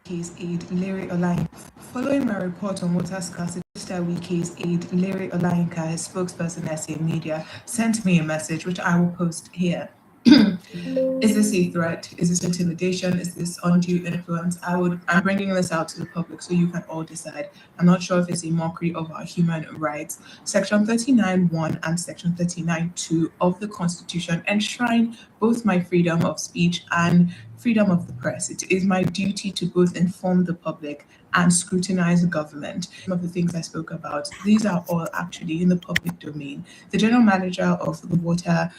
Wike's aide, Larry Olayinka. Following my report on water scarcity, Mr. Wike's aide, Larry Olayinka, his spokesperson, SA Media, sent me a message, which I will post here. Is this a threat? Is this intimidation? Is this undue influence? I'm bringing this out to the public so you can all decide. I'm not sure if it's a mockery of our human rights. Section 39(1) and Section 39(2) of the Constitution enshrine both my freedom of speech and freedom of the press. It is my duty to both inform the public and scrutinize the government. Some of the things I spoke about, these are all actually in the public domain. The general manager of the water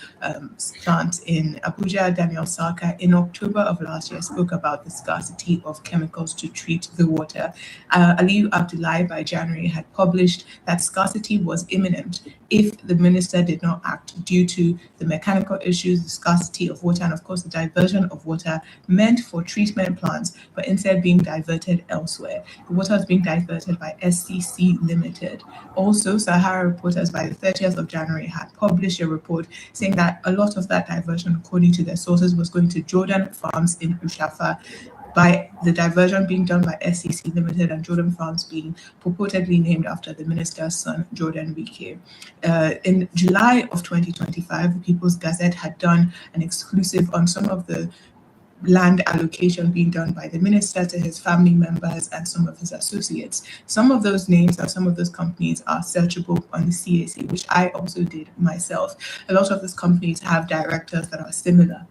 plant in Abuja, Daniel Saka, in October of last year spoke about the scarcity of chemicals to treat the water. Aliyu Abdullahi by January had published that scarcity was imminent if the minister did not act due to the mechanical issues, the scarcity of water, and of course the diversion of water meant for treatment plants, but instead being diverted elsewhere. The water was being diverted by SCC Limited. Also, Sahara Reporters by the 30th of January had published a report saying that a lot of that diversion, according to their sources, was going to Jordan Farms in Ushafa, by the diversion being done by SCC Limited and Jordan Farms being purportedly named after the minister's son, Jordan Wike. In July of 2025, the People's Gazette had done an exclusive on some of the land allocation being done by the minister to his family members and some of his associates. Some of those names and some of those companies are searchable on the CAC, which I also did myself. A lot of those companies have directors that are similar,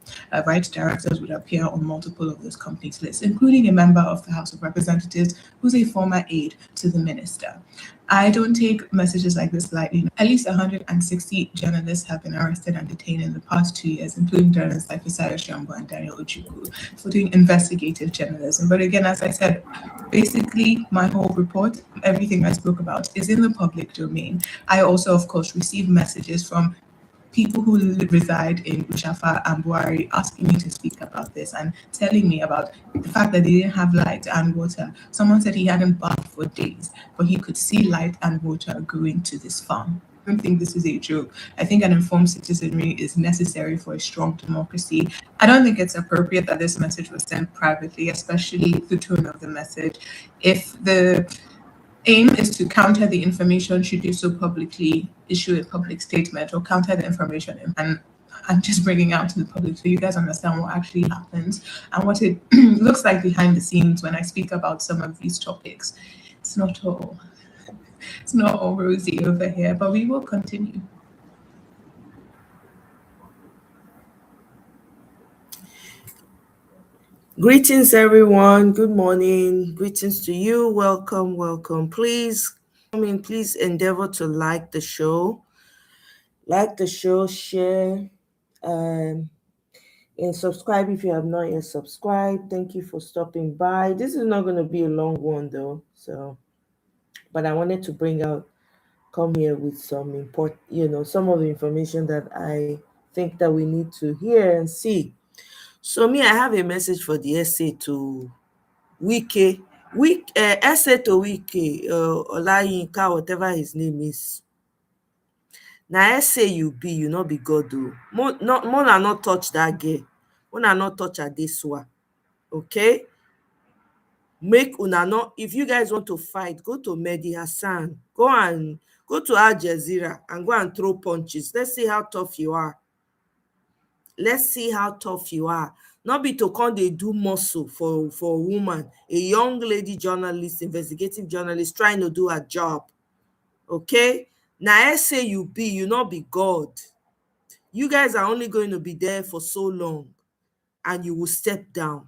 right? Directors would appear on multiple of those companies' lists, including a member of the House of Representatives who's a former aide to the minister. I don't take messages like this lightly. At least 160 journalists have been arrested and detained in the past 2 years, including journalists like Fisayo Shambo and Daniel Ojukwu, for doing investigative journalism. But again, as I said, basically my whole report, everything I spoke about, is in the public domain. I also, of course, receive messages from people who reside in Ushafa and Buari asking me to speak about this and telling me about the fact that they didn't have light and water. Someone said he hadn't bathed for days, but he could see light and water going to this farm. I don't think this is a joke. I think an informed citizenry is necessary for a strong democracy. I don't think it's appropriate that this message was sent privately, especially the tone of the message. If the aim is to counter the information, should do so publicly, issue a public statement, or counter the information and just bringing out to the public so you guys understand what actually happens and what it looks like behind the scenes when I speak about some of these topics. It's not all rosy over here, but we will continue. Greetings, everyone. Good morning. Greetings to you. Welcome. Please endeavor to like the show, share, and subscribe if you have not yet subscribed. Thank you for stopping by. This is not going to be a long one though, but I wanted to come here with some some of the information that I think that we need to hear and see. So I have a message for the essay to Wike, essay to Wike, Olayinka, whatever his name is. Now essay you not be God though. More not touch that girl. More not touch her this one. Okay? Make una not, if you guys want to fight, go to Mehdi Hassan. Go to Al Jazeera and go and throw punches. Let's see how tough you are. Not be to come they do muscle for a woman, a young lady journalist, investigative journalist trying to do her job. Okay? Now essay you not be God. You guys are only going to be there for so long and you will step down.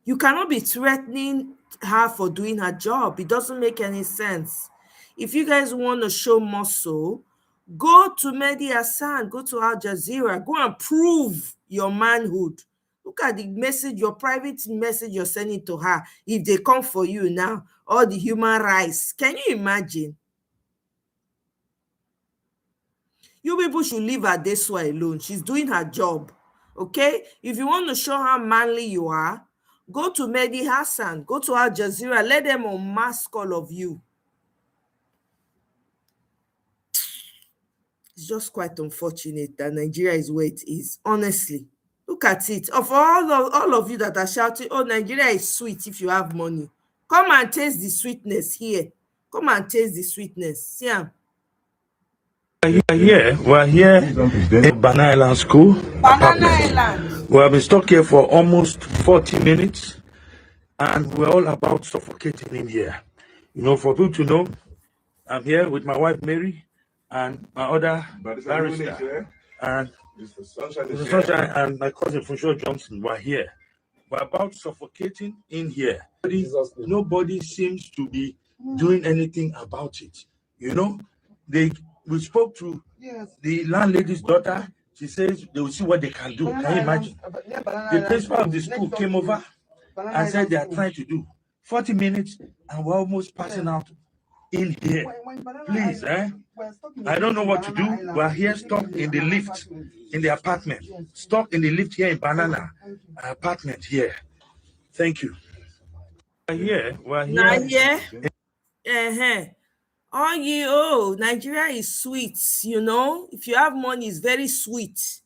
You cannot be threatening her for doing her job. It doesn't make any sense. If you guys want to show muscle, go to Mehdi Hassan, go to Al Jazeera, go and prove your manhood. Look at the message, your private message you're sending to her. If they come for you now, all the human rights. Can you imagine? You people should leave her this way alone. She's doing her job. Okay? If you want to show how manly you are, go to Mehdi Hassan, go to Al Jazeera, let them unmask all of you. It's just quite unfortunate that Nigeria is where it is, honestly. Look at it. Of all of you that are shouting, oh, Nigeria is sweet if you have money. Come and taste the sweetness here. Come and taste the sweetness. See am. We're here in Banana Island School. Banana Island. We have been stuck here for almost 40 minutes, and we're all about suffocating in here. You know, for people to know, I'm here with my wife Mary and my other barrister and Mr. Sunshine and my cousin Funsho Johnson. We're here. We're about suffocating in here. Nobody seems to be doing anything about it. You know, we spoke to the landlady's daughter. She says they will see what they can do. Can you imagine? The principal of the school came over and said they are trying to do 40 minutes and we're almost passing out in here. Please, I don't know what to do. We're here stuck in the lift in the apartment. Stuck in the lift here in Banana apartment here. Thank you. We're here. Nigeria is sweet, you know. If you have money, it's very sweet.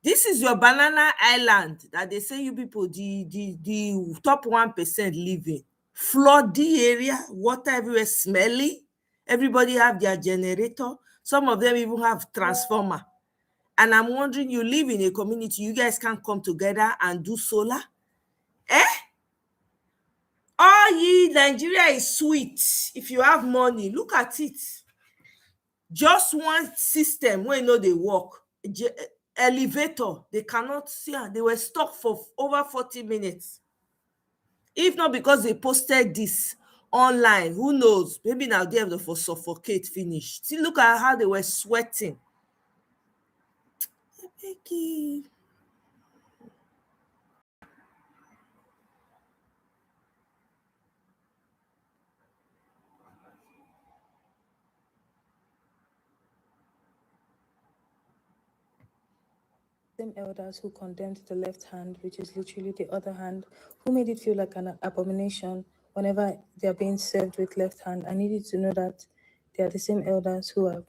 This is your banana island that they say you people, the top 1% living. Floody area, water everywhere, smelly. Everybody have their generator. Some of them even have transformer. And I'm wondering, you live in a community, you guys can't come together and do solar? Nigeria is sweet if you have money. Look at it. Just one system wey no dey work. Elevator, they cannot see. They were stuck for over 40 minutes. If not because they posted this online, who knows? Maybe now they have for suffocate finish. See, look at how they were sweating. Same elders who condemned the left hand, which is literally the other hand, who made it feel like an abomination whenever they are being served with left hand. I need you to know that they are the same elders who are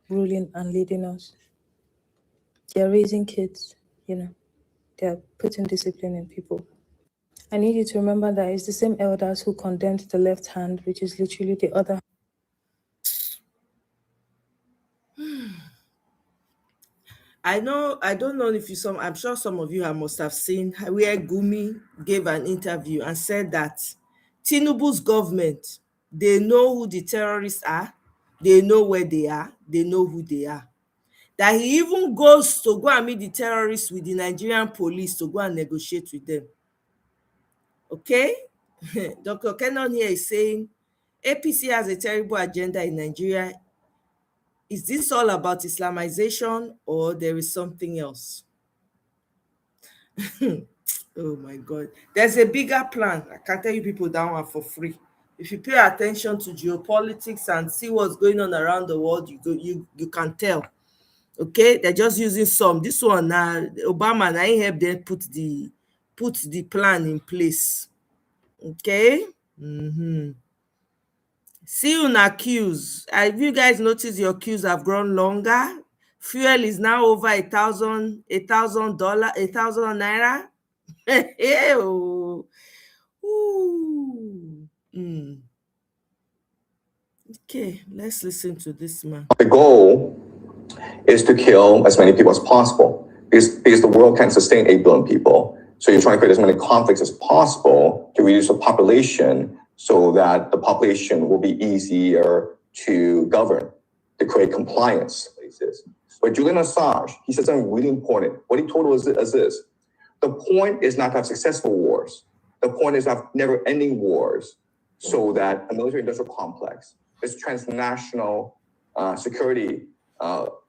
ruling and leading us. They are raising kids, you know. They are putting discipline in people. I need you to remember that it's the same elders who condemned the left hand, which is literally the other. I don't know if I'm sure some of you must have seen where Gumi gave an interview and said that Tinubu's government, they know who the terrorists are, they know where they are, they know who they are. That he even goes to go and meet the terrorists with the Nigerian police to go and negotiate with them. Okay? Dr. Kenon here is saying APC has a terrible agenda in Nigeria. Is this all about Islamization or there is something else? Oh my God. There's a bigger plan. I can tell you people that one for free. If you pay attention to geopolitics and see what's going on around the world, you can tell. Okay, they're just using some. This one now, Obama and I help them put the plan in place. Okay. See you na queues. Have you guys noticed your queues have grown longer? Fuel is now over $1,000 naira. Okay, let's listen to this man. The goal is to kill as many people as possible because the world can't sustain 8 billion people. So you're trying to create as many conflicts as possible to reduce the population so that the population will be easier to govern, to create compliance. But Julian Assange, he said something really important. What he told us is this: the point is not to have successful wars. The point is to have never-ending wars so that a military-industrial complex, this transnational security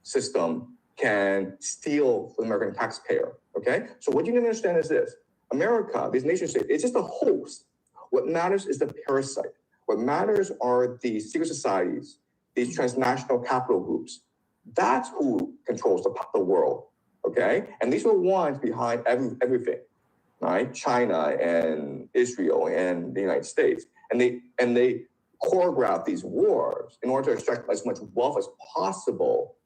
system can steal the American taxpayer, okay? So what you need to understand is this: America, these nation states, it's just a host. What matters is the parasite. What matters are the secret societies, these transnational capital groups. That's who controls the world, okay? And these are the ones behind everything, right? China and Israel and the United States. And they choreograph these wars in order to extract as much wealth as possible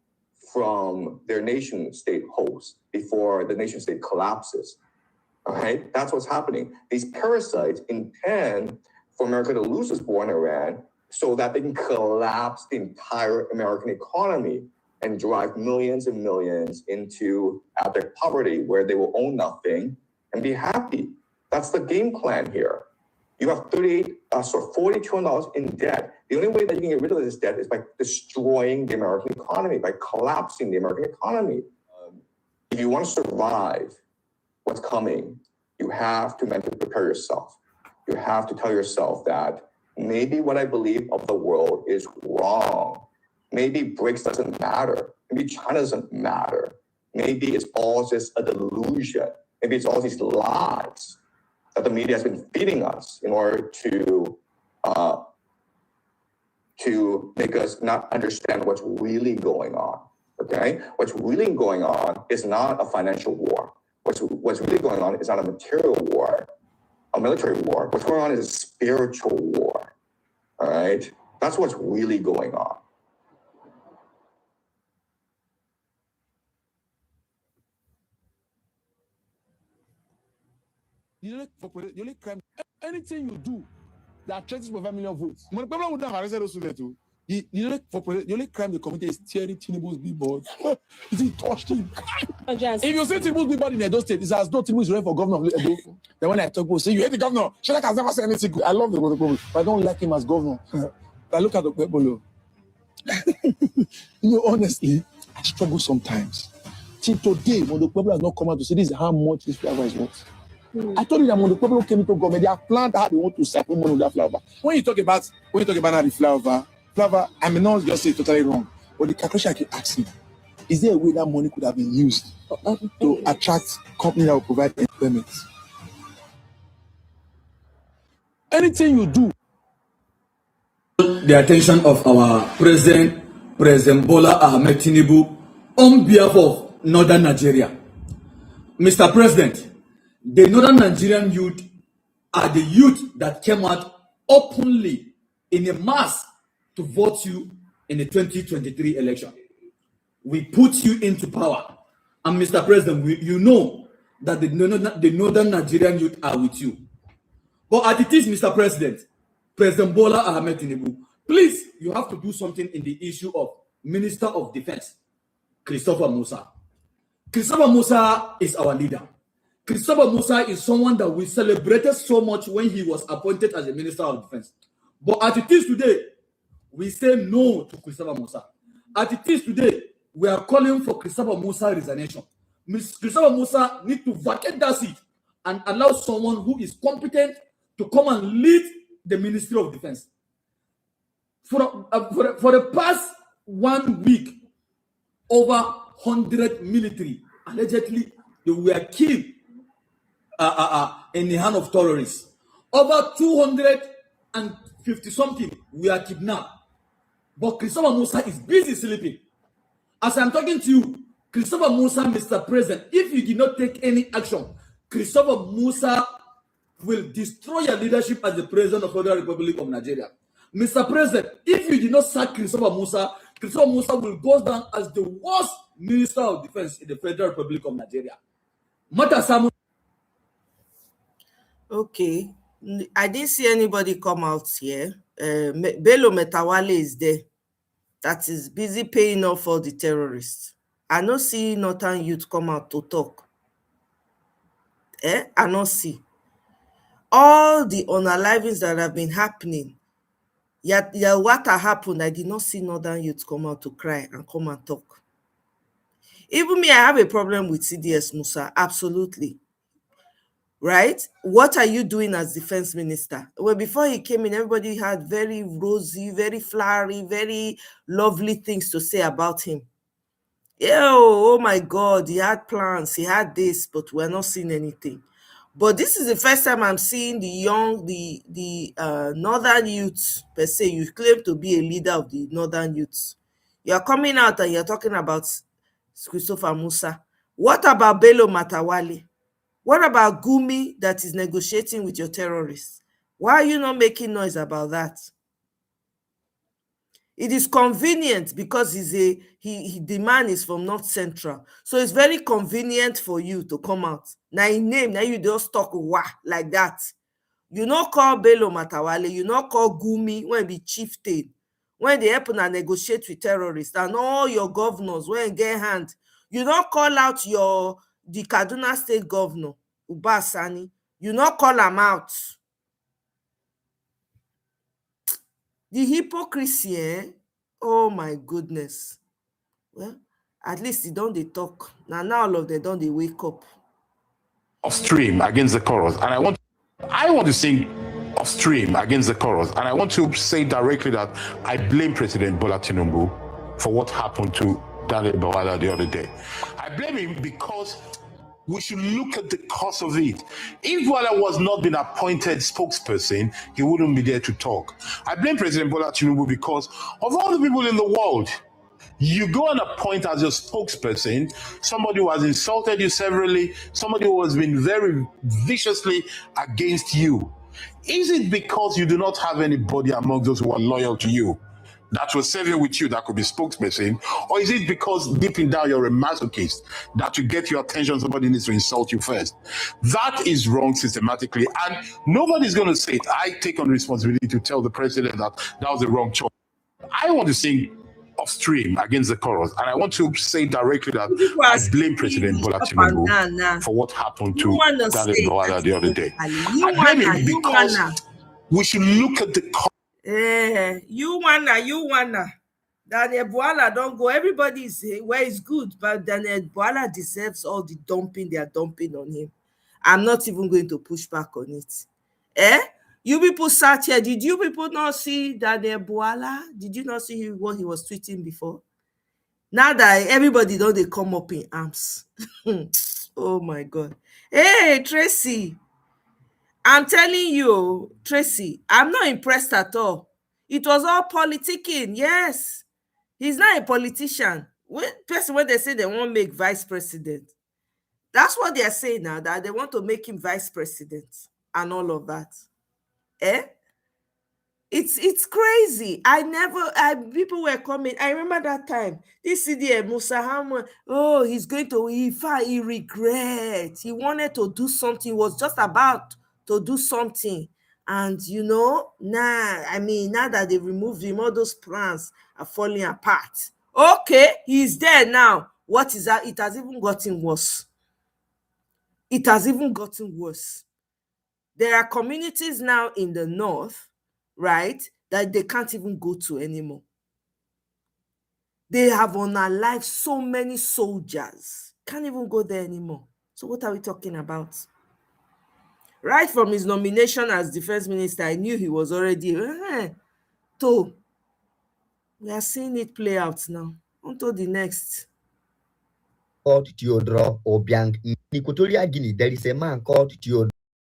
from their nation state host before the nation state collapses. All right, that's what's happening. These parasites intend for America to lose its war in Iran so that they can collapse the entire American economy and drive millions and millions into abject poverty where they will own nothing and be happy. That's the game plan here. You have $40 trillion in debt. The only way that you can get rid of this debt is by destroying the American economy, by collapsing the American economy. If you want to survive what's coming, you have to mentally prepare yourself. You have to tell yourself that maybe what I believe of the world is wrong. Maybe BRICS doesn't matter. Maybe China doesn't matter. Maybe it's all just a delusion. Maybe it's all these lies that the media has been feeding us in order to make us not understand what's really going on. Okay, what's really going on is not a financial war. What's really going on is not a material war, a military war. What's going on is a spiritual war. All right, that's what's really going on. The only crime, anything you do that threatens for 5 million votes. When people would have arrested those too. The only crime they committed is tearing Tinubu's billboard. He touched him. If you see Tinubu's billboard in Edo State, it's as though Tinubu is running for governor of Edo. Then when I talk, people say, you hate the governor. Shelek has never said anything good. I love the governor, but I don't like him as governor. But look at the people. Honestly, I struggle sometimes. Till today, when the people has not come out to say this is how much this flower is worth. I told you that when the people came into government, they have planned how they want to support money with that flower. When you talk about now the flower, I may not just say totally wrong, but the calculation I keep asking, is there a way that money could have been used to attract companies that will provide employment? Anything you do. The attention of our President Bola Ahmed Tinubu, on behalf of Northern Nigeria. Mr. President, the Northern Nigerian youth are the youth that came out openly in a mass to vote you in the 2023 election. We put you into power. And Mr. President, you know that the Northern Nigerian youth are with you. But as it is, Mr. President, President Bola Ahmed Tinubu, please, you have to do something in the issue of Minister of Defense, Christopher Musa. Christopher Musa is our leader. Christopher Musa is someone that we celebrated so much when he was appointed as a Minister of Defense. But as it is today, we say no to Christopher Musa. As it is today, we are calling for Christopher Musa resignation. Christopher Musa needs to vacate that seat and allow someone who is competent to come and lead the Ministry of Defense. For the past 1 week, over 100 military allegedly they were killed in the hand of terrorists. Over 250 something were kidnapped. But Christopher Musa is busy sleeping. As I'm talking to you, Christopher Musa, Mr. President, if you did not take any action, Christopher Musa will destroy your leadership as the President of the Federal Republic of Nigeria. Mr. President, if you did not sack Christopher Musa will go down as the worst Minister of Defense in the Federal Republic of Nigeria. Okay, I didn't see anybody come out here. Bello Metawale is there. That is busy paying off for the terrorists. I don't see Northern youth come out to talk. I don't see. All the unalivings that have been happening, yet what happened, I did not see Northern youth come out to cry and come and talk. Even me, I have a problem with CDS Musa, absolutely. Right? What are you doing as defense minister? Well, before he came in, everybody had very rosy, very flowery, very lovely things to say about him. Oh my God, he had plans, he had this, but we're not seeing anything. But this is the first time I'm seeing the Northern youths, per se. You claim to be a leader of the Northern youths. You're coming out and you're talking about Christopher Musa. What about Bello Matawale? What about Gumi that is negotiating with your terrorists? Why are you not making noise about that? It is convenient because the man is from North Central. So it's very convenient for you to come out. Now in name, now you just talk like that. You not call Bello Matawale, you not call Gumi when be chieftain, when they happen and negotiate with terrorists, and all your governors when get hand. You not call out the Kaduna State governor, Uba Sani. You not call him out. The hypocrisy, eh? Oh my goodness. Well, at least they don't they talk. Now all of them don't they wake up. Upstream against the chorus, and I want to sing upstream against the chorus, and I want to say directly that I blame President Bola Tinubu for what happened to Daniel Bawala the other day. I blame him because we should look at the cause of it. If Bola was not been appointed spokesperson, he wouldn't be there to talk. I blame President Bola Tinubu because of all the people in the world. You go and appoint as your spokesperson somebody who has insulted you severally, somebody who has been very viciously against you. Is it because you do not have anybody among those who are loyal to you that will serve you with you that could be spokesperson? Or is it because deep in down you're a masochist that to get your attention somebody needs to insult you first? That is wrong systematically, and nobody's going to say it. I take on responsibility to tell the president that that was the wrong choice. I want to sing upstream against the chorus, and I want to say directly that I blame President Bola Tinubu for what happened to Daniel Bawala the other day. I blame him because we should look at the you wanna Daniel Bawala don't go. Everybody is where it's good, but Daniel Bawala deserves all the dumping they are dumping on him. I'm not even going to push back on it. You people sat here. Did you people not see Daniel Bawala? Did you not see what he was tweeting before? Now that everybody don't they come up in arms. Oh my God. Hey, Tracy. I'm telling you, Tracy, I'm not impressed at all. It was all politicking. Yes. He's not a politician. When they say they want to make vice president, that's what they're saying now, that they want to make him vice president and all of that. It's crazy. People were coming. I remember that time. This CDM, Musa Hamwe, he's going to, he regrets. He wanted to do something, was just about to do something. And now that they removed him, all those plans are falling apart. Okay, he's there now. What is that? It has even gotten worse. It has even gotten worse. There are communities now in the north, right, that they can't even go to anymore. They have unalived so many soldiers. Can't even go there anymore. So what are we talking about? Right from his nomination as defense minister, I knew he was already to. We are seeing it play out now. On to the next. Called Theodore Obiang. In Equatorial Guinea, there is a man called Theodore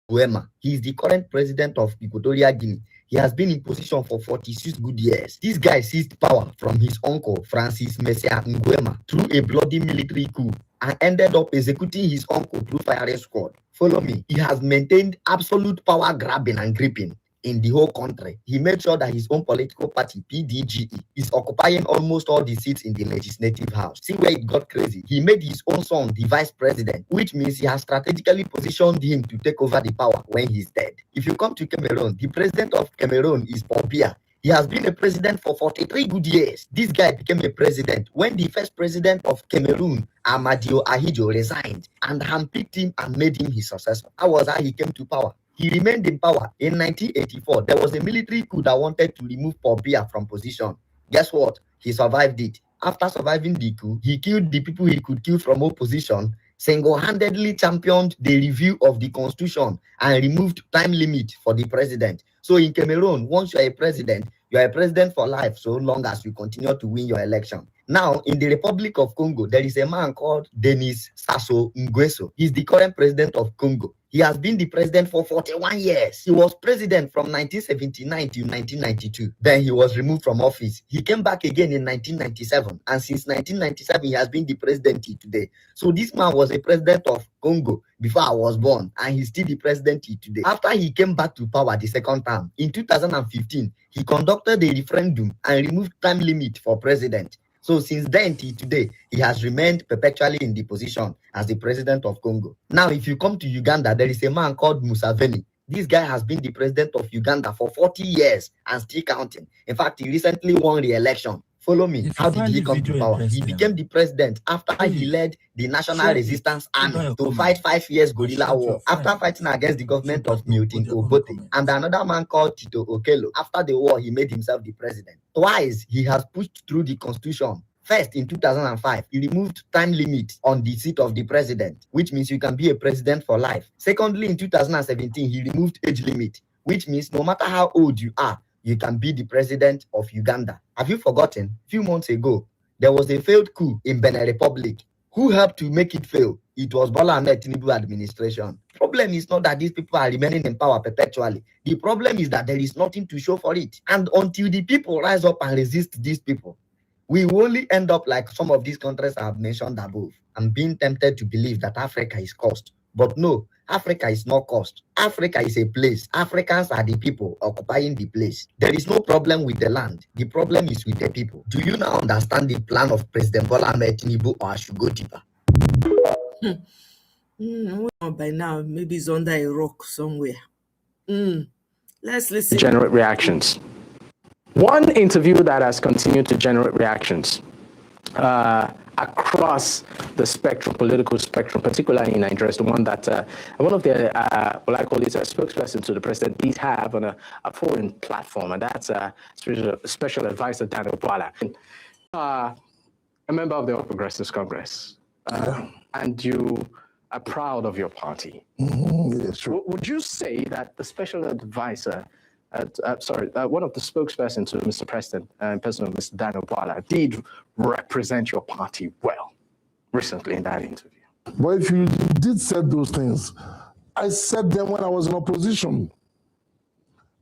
Obiang. He is the current president of Equatorial Guinea. He has been in position for 46 good years. This guy seized power from his uncle, Francis Messiah Nguema, through a bloody military coup and ended up executing his uncle through firing squad. Follow me. He has maintained absolute power grabbing and gripping in the whole country. He made sure that his own political party, PDGE, is occupying almost all the seats in the legislative house. See where it got crazy. He made his own son the vice president, which means he has strategically positioned him to take over the power when he's dead. If you come to Cameroon, the president of Cameroon is Paul Biya. He has been a president for 43 good years. This guy became a president when the first president of Cameroon, Amadio Ahidjo, resigned and handpicked him and made him his successor. That was how he came to power. He remained in power. In 1984, there was a military coup that wanted to remove Paul Biya from position. Guess what? He survived it. After surviving the coup, he killed the people he could kill from opposition, single-handedly championed the review of the constitution and removed time limit for the president. So in Cameroon, once you're a president for life so long as you continue to win your election. Now, in the Republic of Congo, there is a man called Denis Sassou Nguesso. He's the current president of Congo. He has been the president for 41 years. He was president from 1979 to 1992. Then he was removed from office. He came back again in 1997. And since 1997, he has been the president till today. So this man was a president of Congo before I was born. And he's still the president till today. After he came back to power the second time, in 2015, he conducted a referendum and removed time limit for president. So since then till today, he has remained perpetually in the position as the president of Congo. Now, if you come to Uganda, there is a man called Museveni. This guy has been the president of Uganda for 40 years and still counting. In fact, he recently won re-election. Follow me. How did he come to power? He became the president after he led the National Resistance Army to fight 5 years guerrilla war after fighting against the government of Milton Obote and another man called Tito Okello. After the war, he made himself the president. Twice, he has pushed through the constitution. First, in 2005, he removed time limit on the seat of the president, which means you can be a president for life. Secondly, in 2017, he removed age limit, which means no matter how old you are, you can be the president of Uganda. Have you forgotten? A few months ago, there was a failed coup in Benin Republic. Who helped to make it fail? It was Bola Ahmed Tinubu administration. Problem is not that these people are remaining in power perpetually. The problem is that there is nothing to show for it. And until the people rise up and resist these people, we will only end up like some of these countries I have mentioned above. I'm being tempted to believe that Africa is cursed. But no, Africa is not cursed. Africa is a place. Africans are the people occupying the place. There is no problem with the land. The problem is with the people. Do you now understand the plan of President Bola Ahmed Tinubu, or I should go deeper? By now, maybe it's under a rock somewhere. Let's listen. Generate reactions. One interview that has continued to generate reactions across the spectrum, political spectrum, particularly in Nigeria, is the one that one of the, what I call it, a spokesperson to the president did have on a foreign platform, and that's Special Advisor Daniel Bwala, a member of the All Progressives Congress, and you are proud of your party. Yes, true. Would you say that the Special Advisor, one of the spokespersons to Mr. President, in person of Mr. Daniel Bwala, did represent your party well recently in that interview? But if you did say those things, I said them when I was in opposition.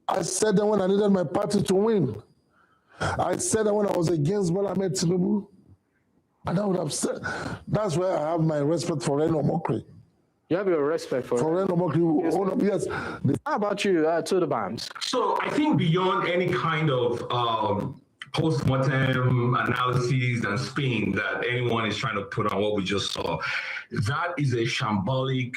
I said them when I needed my party to win. I said them when I was against Bola Ahmed Tinubu. And I would have said, that's why I have my respect for Reno Mokri. You have your respect for Reno Mokri. Yes. How about you, to the bombs? So I think beyond any kind of post-mortem analyses and spin that anyone is trying to put on what we just saw, that is a shambolic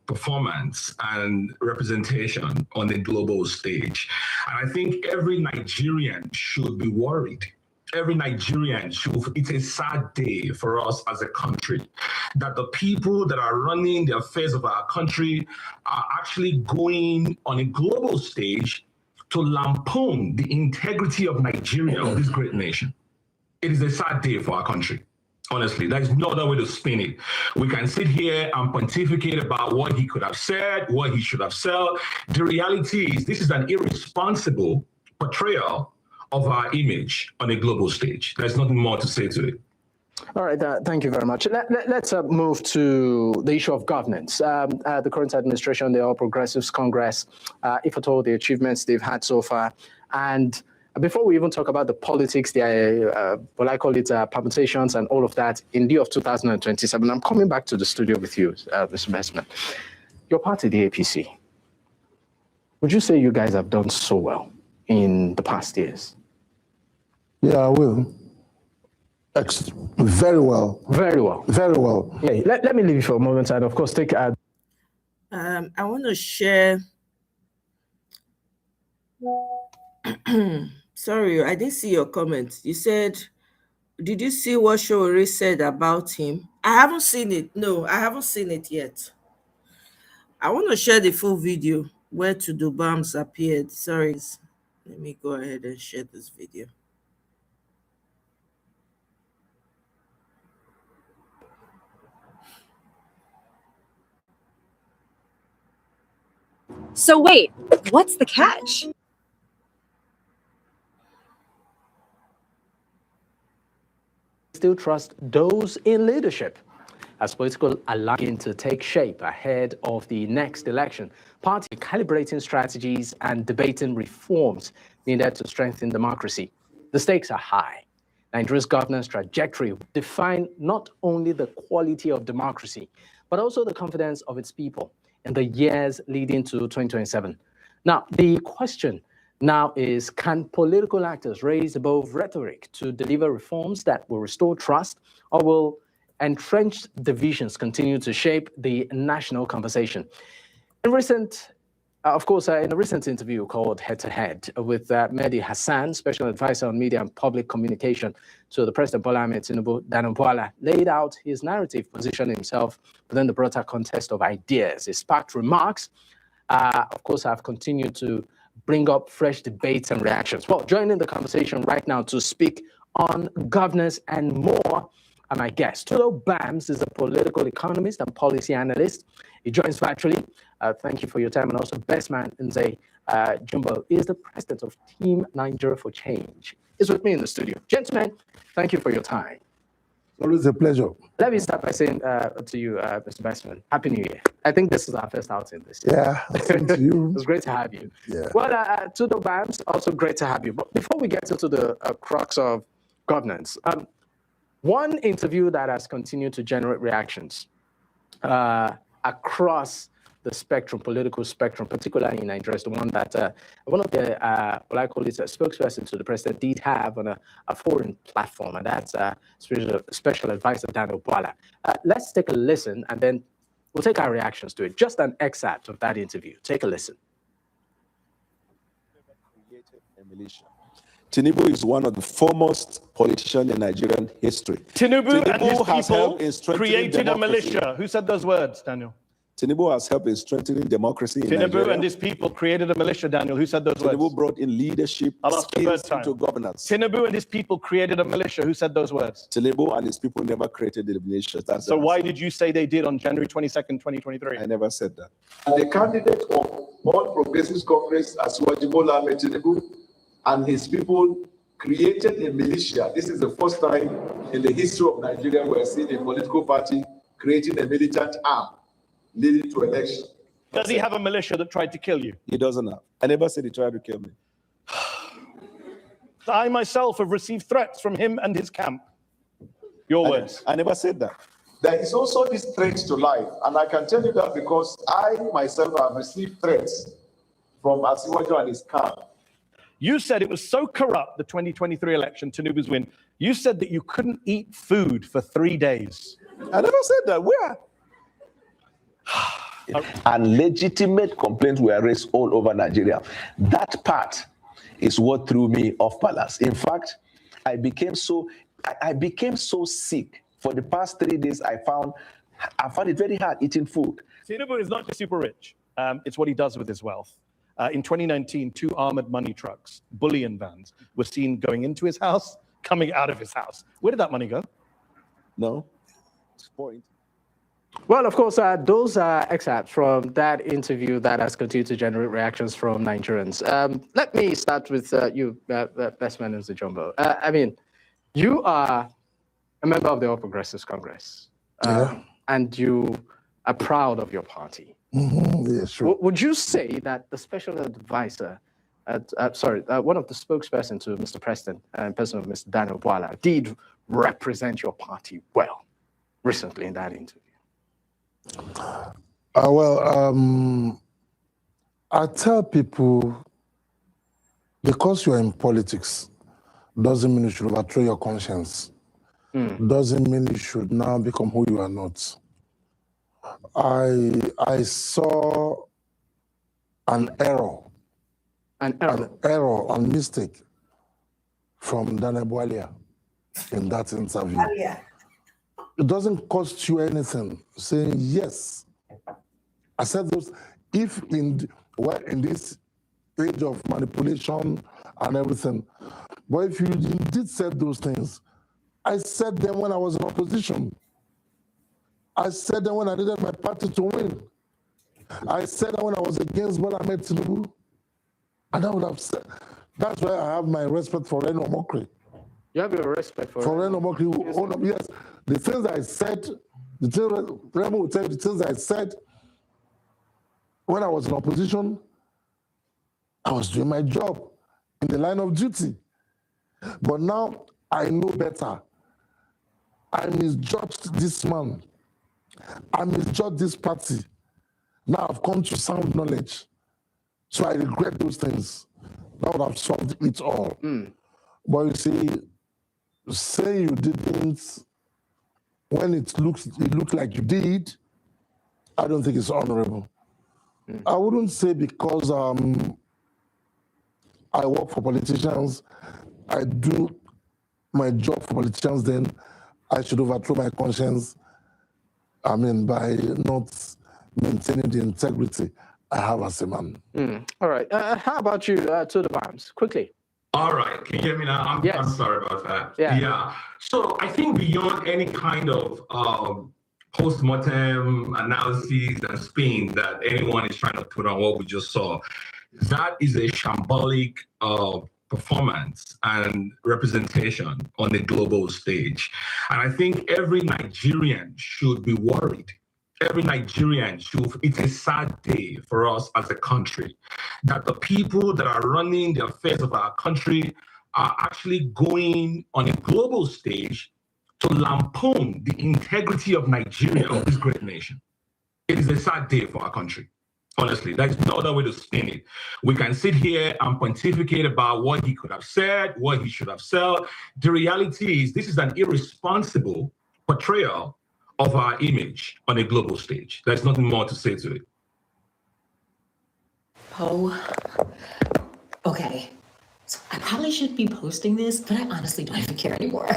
performance and representation on the global stage. And I think every Nigerian should be worried. Every Nigerian it's a sad day for us as a country that the people that are running the affairs of our country are actually going on a global stage to lampoon the integrity of Nigeria, of this great nation. It is a sad day for our country. Honestly, there is no other way to spin it. We can sit here and pontificate about what he could have said, what he should have said. The reality is this is an irresponsible portrayal of our image on a global stage. There's nothing more to say to it. All right, thank you very much. Let's move to the issue of governance. The current administration, the All Progressives Congress, if at all the achievements they've had so far. And before we even talk about the politics, what I call it, permutations and all of that, in the year of 2027, I'm coming back to the studio with you, Mr. Bestman. Your party, the APC, would you say you guys have done so well in the past years? Yeah, I will. Very well. Very well. Very well. Yeah, let me leave you for a moment and, of course, take... I want to share... Sorry, I didn't see your comment. You said, did you see what Showore said about him? I haven't seen it. No, I haven't seen it yet. I want to share the full video where To The Bombs appeared. Sorry. Let me go ahead and share this video. So wait, what's the catch? Still trust those in leadership. as political alliance to take shape ahead of the next election. Party calibrating strategies and debating reforms needed to strengthen democracy. The stakes are high. Nigeria's governance trajectory will define not only the quality of democracy, but also the confidence of its people in the years leading to 2027. Now, the question now is, can political actors raise above rhetoric to deliver reforms that will restore trust, or will entrenched divisions continue to shape the national conversation? In a recent interview called Head to Head with Mehdi Hassan, Special Advisor on Media and Public Communication to the President Bola Ahmed Tinubu, Daniel Bwala laid out his narrative, positioning himself within the broader context of ideas. His sparked remarks, have continued to bring up fresh debates and reactions. Well, joining the conversation right now to speak on governance and more are my guest. Tudo Bams is a political economist and policy analyst. He joins virtually. Thank you for your time. And also Best Man Nze Jumbo is the president of Team Nigeria for Change. He's with me in the studio. Gentlemen, thank you for your time. Always a pleasure. Let me start by saying to you, Mr. Bestman, Happy New Year. I think this is our first outing this year. Yeah, same to you. It's great to have you. Yeah. Well, Tudo Bams, also great to have you. But before we get into the crux of governance, one interview that has continued to generate reactions across the spectrum, political spectrum, particularly in Nigeria, is the one that one of the, what I call it, a spokesperson to the president did have on a foreign platform, and that's Special Advisor Daniel Bwala. Let's take a listen, and then we'll take our reactions to it. Just an excerpt of that interview. Take a listen. Tinubu is one of the foremost politicians in Nigerian history. Tinubu and his people created democracy. A militia. Who said those words, Daniel? Tinubu has helped in strengthening democracy in Tinubu Nigeria. and his people created a militia, Daniel. Who said those words? Tinubu brought in leadership skills into governance. Tinubu and his people created a militia. Who said those words? Tinubu and his people never created the militia. So why did you say they did on January 22nd, 2023? I never said that. And the candidate of all progressive conference, Asiwaju Bola Ahmed Tinubu, and his people created a militia. This is the first time in the history of Nigeria we're seeing a political party creating a militant arm leading to election. Does he have a militia that tried to kill you? He doesn't have. I never said he tried to kill me. I myself have received threats from him and his camp. Your words. I never said that. There is also this threat to life, and I can tell you that because I myself have received threats from Asiwaju and his camp. You said it was so corrupt, the 2023 election, Tinubu's win. You said that you couldn't eat food for 3 days. I never said that. Where? And legitimate complaints were raised all over Nigeria. That part is what threw me off balance. In fact, I became so sick. For the past 3 days, I found it very hard eating food. Tinubu is not just super rich. It's what he does with his wealth. In 2019, 2 armored money trucks, bullion vans, were seen going into his house, coming out of his house. Where did that money go? No. It's point. Well, of course, those are excerpts from that interview that has continued to generate reactions from Nigerians. Let me start with you, Best Man Nze Jumbo. I mean, you are a member of the All Progressives Congress, and you are proud of your party. Mm-hmm. Yeah, sure. Would you say that the special advisor, one of the spokesperson to Mr. President, in person of Mr. Daniel Bwala, did represent your party well recently in that interview? I tell people, because you're in politics, doesn't mean you should overthrow your conscience. Doesn't mean you should now become who you are not. I saw an error, a mistake from Daniel Bwala in that interview. It doesn't cost you anything saying yes. I said those, if in this age of manipulation and everything, but if you did say those things, I said them when I was in opposition. I said them when I needed my party to win. I said that when I was against Bola Ahmed Tinubu. And I would have said, that's why I have my respect for Reno Mokri. You have your respect for Reno Mokri. Yes, the things I said The thing Remo will tell you the things I said when I was in opposition. I was doing my job in the line of duty. But now I know better. I misjudged this man. I misjudged this party. Now I've come to sound knowledge. So I regret those things. That would have solved it all. But you see, say you didn't when it looked like you did, I don't think it's honorable. I wouldn't say because I work for politicians, I do my job for politicians, then I should overthrow my conscience, by not maintaining the integrity I have as a man. All right. How about you, to the Barnes? Quickly. All right. Can you hear me now? I'm sorry about that. Yeah. So I think beyond any kind of post-mortem analysis and spin that anyone is trying to put on what we just saw, that is a shambolic performance and representation on the global stage. And I think every Nigerian should be worried. Every Nigerian it's a sad day for us as a country that the people that are running the affairs of our country are actually going on a global stage to lampoon the integrity of Nigeria, of this great nation. It is a sad day for our country. Honestly, there's no other way to spin it. We can sit here and pontificate about what he could have said, what he should have said. The reality is this is an irresponsible portrayal of our image on a global stage. There's nothing more to say to it. Okay. So I probably shouldn't be posting this, but I honestly don't even care anymore.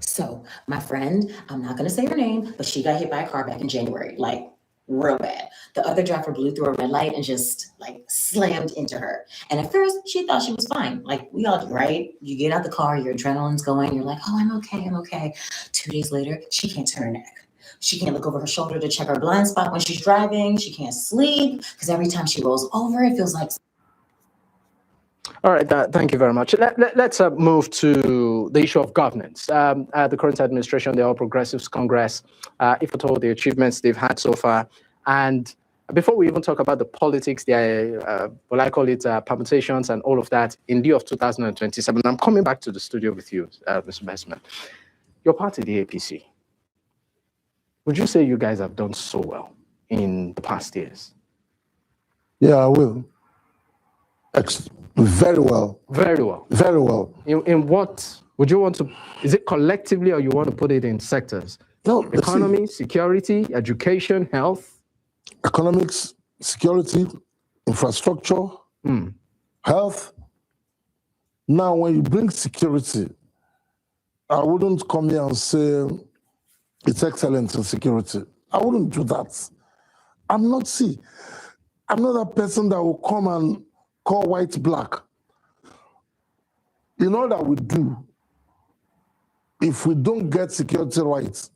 So my friend, I'm not going to say her name, but she got hit by a car back in January, like real bad. The other driver blew through a red light and just like slammed into her. And at first she thought she was fine. Like we all do, right? You get out the car, your adrenaline's going, you're like, oh, I'm okay. 2 days later, she can't turn her neck. She can't look over her shoulder to check her blind spot when she's driving. She can't sleep because every time she rolls over, it feels like. All right, thank you very much. Let's move to the issue of governance. The current administration, the All Progressives Congress, if at all, the achievements they've had so far. And before we even talk about the politics, what I call it, permutations and all of that, in the year of 2027, I'm coming back to the studio with you, Mr. Messman. Your party, the APC, would you say you guys have done so well in the past years? Yeah, I will. Very well. Very well. Very well. In what would you want to? Is it collectively, or you want to put it in sectors? No. Economy, security, education, health. Economics, security, infrastructure, health. Now, when you bring security, I wouldn't come here and say it's excellent in security. I wouldn't do that. I'm not that person that will come and call white black. In all that we do, if we don't get security right,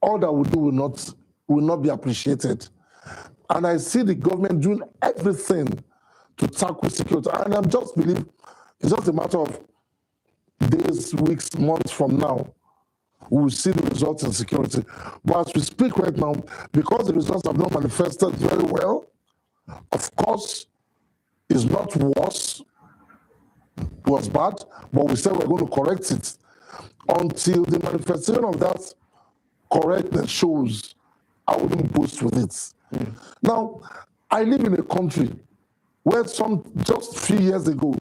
all that we do will not be appreciated. And I see the government doing everything to tackle security. And I just believe it's just a matter of days, weeks, months from now, we will see the results in security. But as we speak right now, because the results have not manifested very well, of course, it's not worse. It was bad, but we said we're going to correct it until the manifestation of that correctness shows. I wouldn't boast with it. Now, I live in a country where just a few years ago,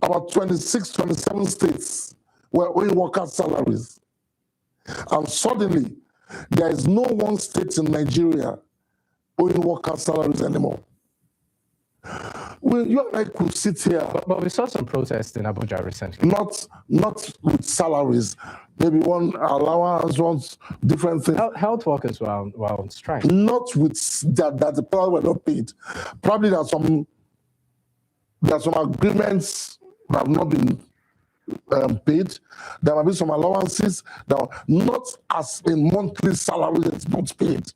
about 26, 27 states were owing workers' salaries. And suddenly, there is no one state in Nigeria owing workers' salaries anymore. Well, you and I could sit here. But we saw some protests in Abuja recently. Not with salaries. Maybe one allowance, one different things. Health workers were on strike. Not with that the people were not paid. Probably there are some agreements that have not been paid. There might be some allowances that are not as a monthly salary that's not paid.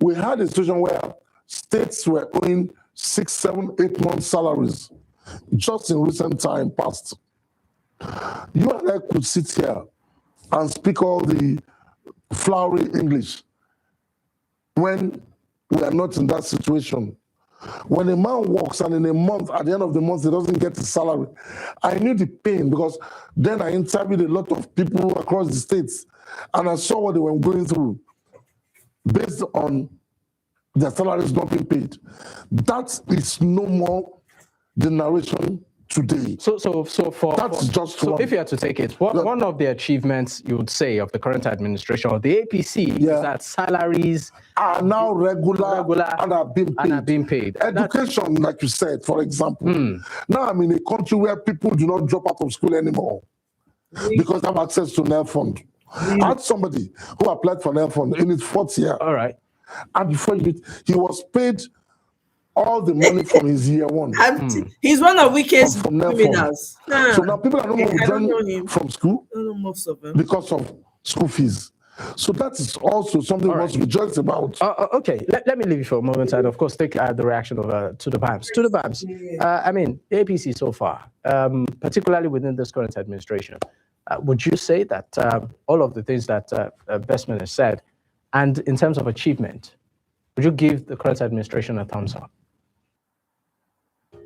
We had a situation where states were owing 6, 7, 8 months salaries just in recent time past. You and I could sit here and speak all the flowery English when we are not in that situation. When a man works and in a month, at the end of the month, he doesn't get his salary, I knew the pain because then I interviewed a lot of people across the states and I saw what they were going through based on their salaries not being paid. That is no more the narration today. So if you had to take it, one of the achievements you would say of the current administration of the APC is that salaries are now regular and are being paid. Education, like you said, for example. Now I'm in a country where people do not drop out of school anymore because they have access to NEL fund. I had somebody who applied for NEL fund in his 4th year. All right. And before he was paid all the money from his year 1. He's one of Wike's criminals. So now people are no more withdrawing from school most of them because of school fees. So that is also something we must rejoice about. Okay, let me leave you for a moment and of course take the reaction of to the BAMS. To the BAMS, I mean, APC so far, particularly within this current administration, would you say that all of the things that Bestman has said, and in terms of achievement, would you give the current administration a thumbs up?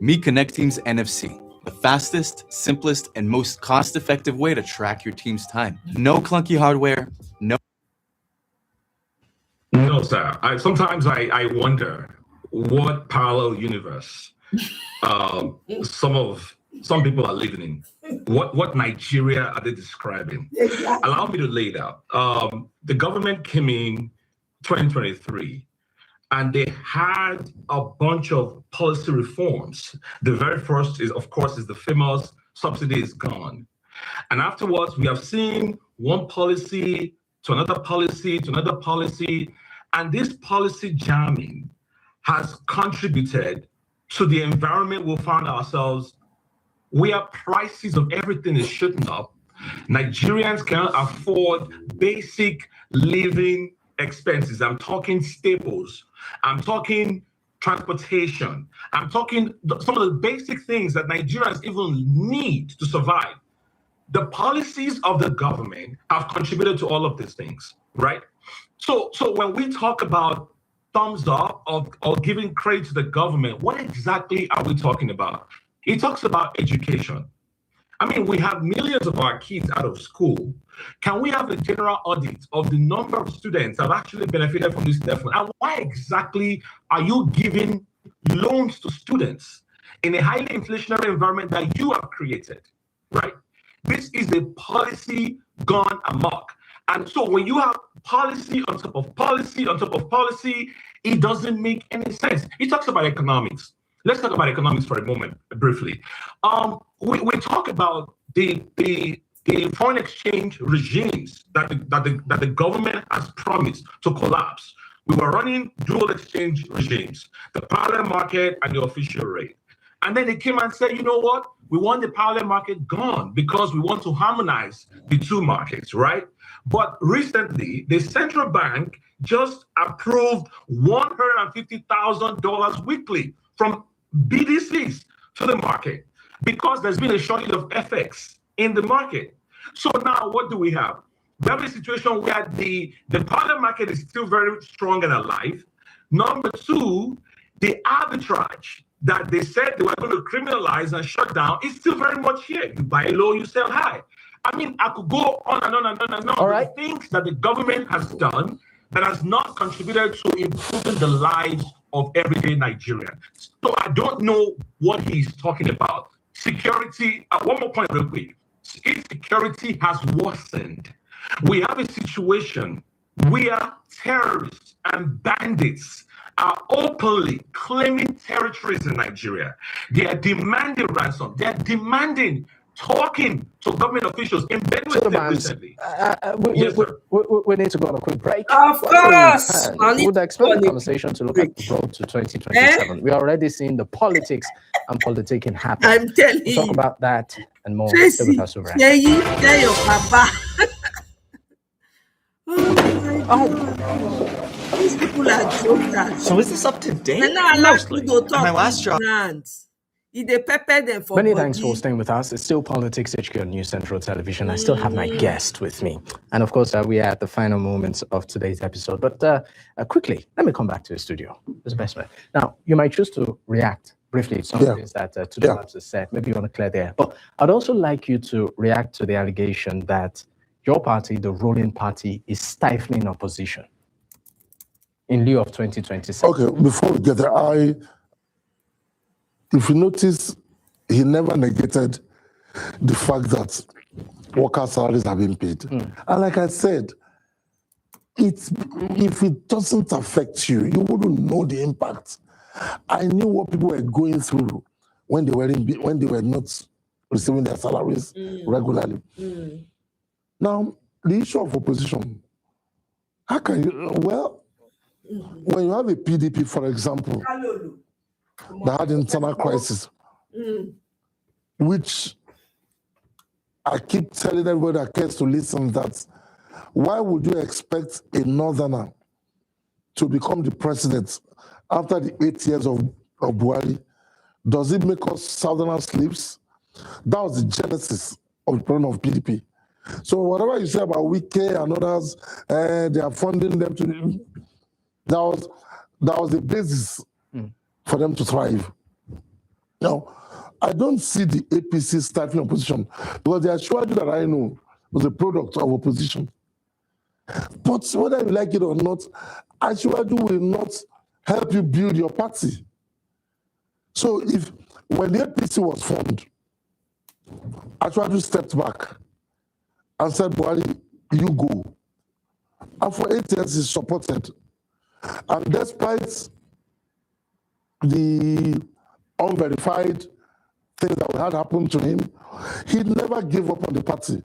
Meet Connect Teams NFC, the fastest, simplest, and most cost-effective way to track your team's time. No clunky hardware, no. No, sir. Sometimes I wonder what parallel universe some people are living in. What Nigeria are they describing? Allow me to lay it out. The government came in 2023. And they had a bunch of policy reforms. The very first is, of course, the famous subsidy is gone. And afterwards, we have seen one policy to another policy to another policy. And this policy jamming has contributed to the environment we found ourselves where prices of everything is shooting up. Nigerians cannot afford basic living expenses. I'm talking staples. I'm talking transportation. I'm talking some of the basic things that Nigerians even need to survive. The policies of the government have contributed to all of these things, right? So when we talk about thumbs up or giving credit to the government, what exactly are we talking about? It talks about education. I mean, we have millions of our kids out of school. Can we have a general audit of the number of students that have actually benefited from this level? And why exactly are you giving loans to students in a highly inflationary environment that you have created, right? This is a policy gone amok. And so when you have policy on top of policy on top of policy, it doesn't make any sense. He talks about economics. Let's talk about economics for a moment, briefly. We talk about the foreign exchange regimes that the government has promised to collapse. We were running dual exchange regimes, the parallel market and the official rate. And then they came and said, you know what? We want the parallel market gone because we want to harmonize the two markets, right? But recently, the central bank just approved $150,000 weekly from BDCs to the market because there's been a shortage of FX in the market. So now what do we have? We have a situation where the parallel market is still very strong and alive. Number two, the arbitrage that they said they were going to criminalize and shut down is still very much here. You buy low, you sell high. I mean, I could go on and on and on and on. All right. The things that the government has done that has not contributed to improving the lives of everyday Nigerians. So I don't know what he's talking about. Security, one more point real quick. Insecurity has worsened. We have a situation where terrorists and bandits are openly claiming territories in Nigeria. They are demanding ransom. They are demanding talking to government officials in Benue State recently. We need to go on a quick break. Of course. We would expect the conversation to look at the road to 2027. We're already seeing the politics and politicking happen. I'm telling you. Talk about that and more. Tracy, tell your papa. Oh my God. These people are jokers. So is this up to date? And now I like to go talk my last job. They pepper them for Many body. thanks for staying with us. It's still Politics HQ on News Central Television. I still have my guest with me. And of course, we are at the final moments of today's episode. But quickly, let me come back to the studio. It's the best way. Now, you might choose to react briefly to some of the things that Tudor Labs has said. Maybe you want to clear there. But I'd also like you to react to the allegation that your party, the ruling party, is stifling opposition in lieu of 2026. Okay, before we get there, if you notice, he never negated the fact that worker salaries have been paid. And like I said, if it doesn't affect you, you wouldn't know the impact. I knew what people were going through when they were not receiving their salaries regularly. Now, the issue of opposition, how can you, well, when you have a PDP, for example, that had internal crisis, which I keep telling everybody that cares to listen that, why would you expect a northerner to become the president after the 8 years of Buhari? Does it make us southerners slaves? That was the genesis of the problem of PDP. So whatever you say about Wike and others, they are funding them to, that was the basis for them to thrive. Now, I don't see the APC stifling opposition because the Ashwaju that I know was a product of opposition. But whether you like it or not, Ashwaju will not help you build your party. So when the APC was formed, Ashwaju stepped back and said, Buhari, you go. And for 8 years, he supported. And despite the unverified things that had happened to him, he never gave up on the party.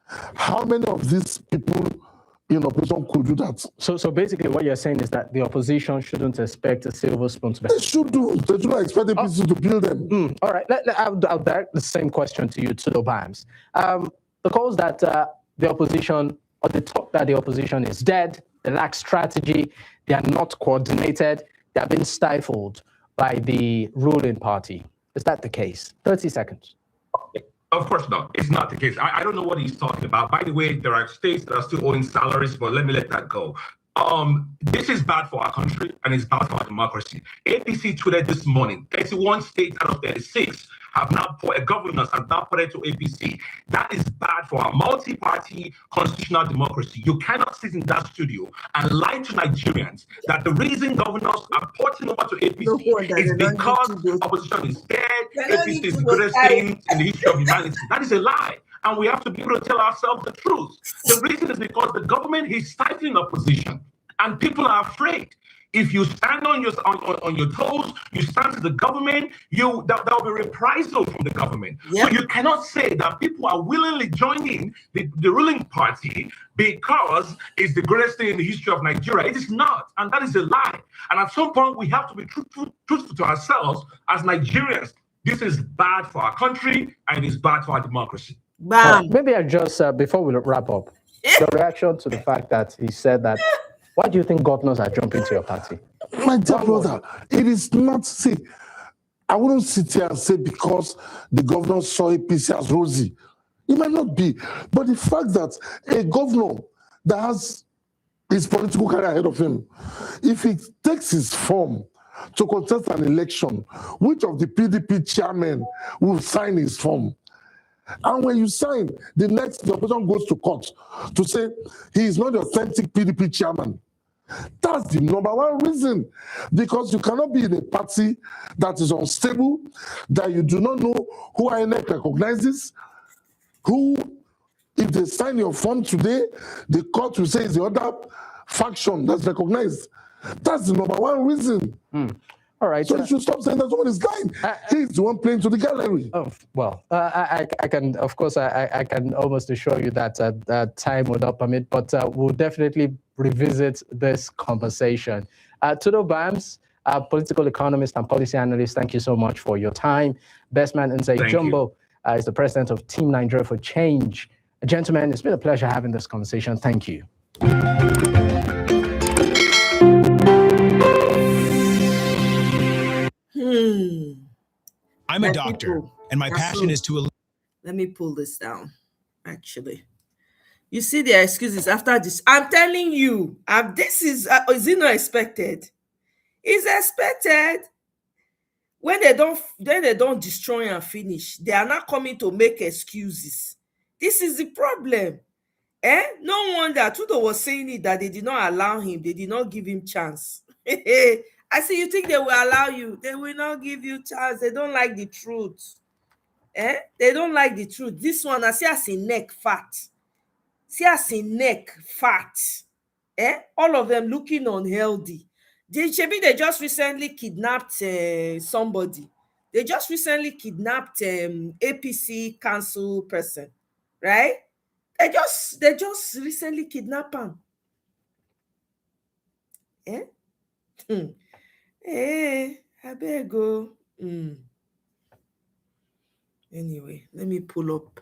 How many of these people in opposition could do that? So basically what you're saying is that the opposition shouldn't expect a silver spoon to be. They should not expect the PC to build them. All right, I'll direct the same question to you, Tudor Labs. The calls that the opposition, or the talk that the opposition is dead, they lack strategy, they are not coordinated, they have been stifled by the ruling party. Is that the case? 30 seconds. Of course not. It's not the case. I don't know what he's talking about. By the way, there are states that are still owing salaries, but let me let that go. This is bad for our country and it's bad for our democracy. APC tweeted this morning, 31 states out of 36 have now put governors have now put it to APC. That is bad for our multi-party constitutional democracy. You cannot sit in that studio and lie to Nigerians that the reason governors are porting over to APC is because opposition is dead. APC is the greatest thing in the history of humanity. That is a lie. And we have to be able to tell ourselves the truth. The reason is because the government is stifling opposition, and people are afraid. If you stand on your toes, you stand to the government, there will be reprisal from the government. Yep. So you cannot say that people are willingly joining the ruling party because it's the greatest thing in the history of Nigeria. It is not, and that is a lie. And at some point, we have to be truthful to ourselves as Nigerians. This is bad for our country, and it is bad for our democracy. Maybe I just, before we wrap up, your reaction to the fact that he said that, why do you think governors are jumping to your party? My dear brother, it is not, see, I wouldn't sit here and say because the governor saw APC as rosy. It might not be. But the fact that a governor that has his political career ahead of him, if he takes his form to contest an election, which of the PDP chairmen will sign his form? And when you sign, the opposition goes to court to say he is not the authentic PDP chairman. That's the number one reason. Because you cannot be in a party that is unstable, that you do not know who INEC recognizes, who, if they sign your form today, the court will say it's the other faction that's recognized. That's the number one reason. All right. So you should stop saying that someone is lying. He's the one playing to the gallery. Oh, well, I can, of course, I can almost assure you that time would not permit, but we'll definitely revisit this conversation. Tudor Labs, political economist and policy analyst, thank you so much for your time. Best man Nze Jumbo is the president of Team Nigeria for Change. Gentlemen, it's been a pleasure having this conversation. Thank you. I'm a doctor, and my passion is to... Let me pull this down, actually. You see the excuses after this. I'm telling you, this is it not expected? It's expected. When they don't destroy and finish, they are not coming to make excuses. This is the problem. No wonder Tudo was saying it, that they did not allow him, they did not give him chance. I say, you think they will allow you? They will not give you chance. They don't like the truth. They don't like the truth. This one, I see as a neck fat. See as a neck fat. All of them looking unhealthy. They just recently kidnapped somebody. They just recently kidnapped APC council person, right? They just recently kidnapped him. I better go. Anyway, let me pull up.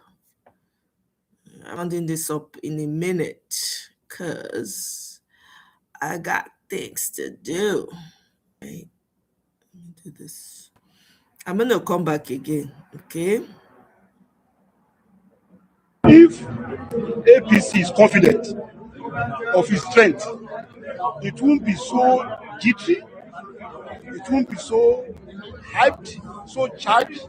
I'm rounding this up in a minute because I got things to do. Right? Let me do this. I'm gonna come back again, okay? If APC is confident of his strength, it won't be so jittery, it won't be so hyped, so charged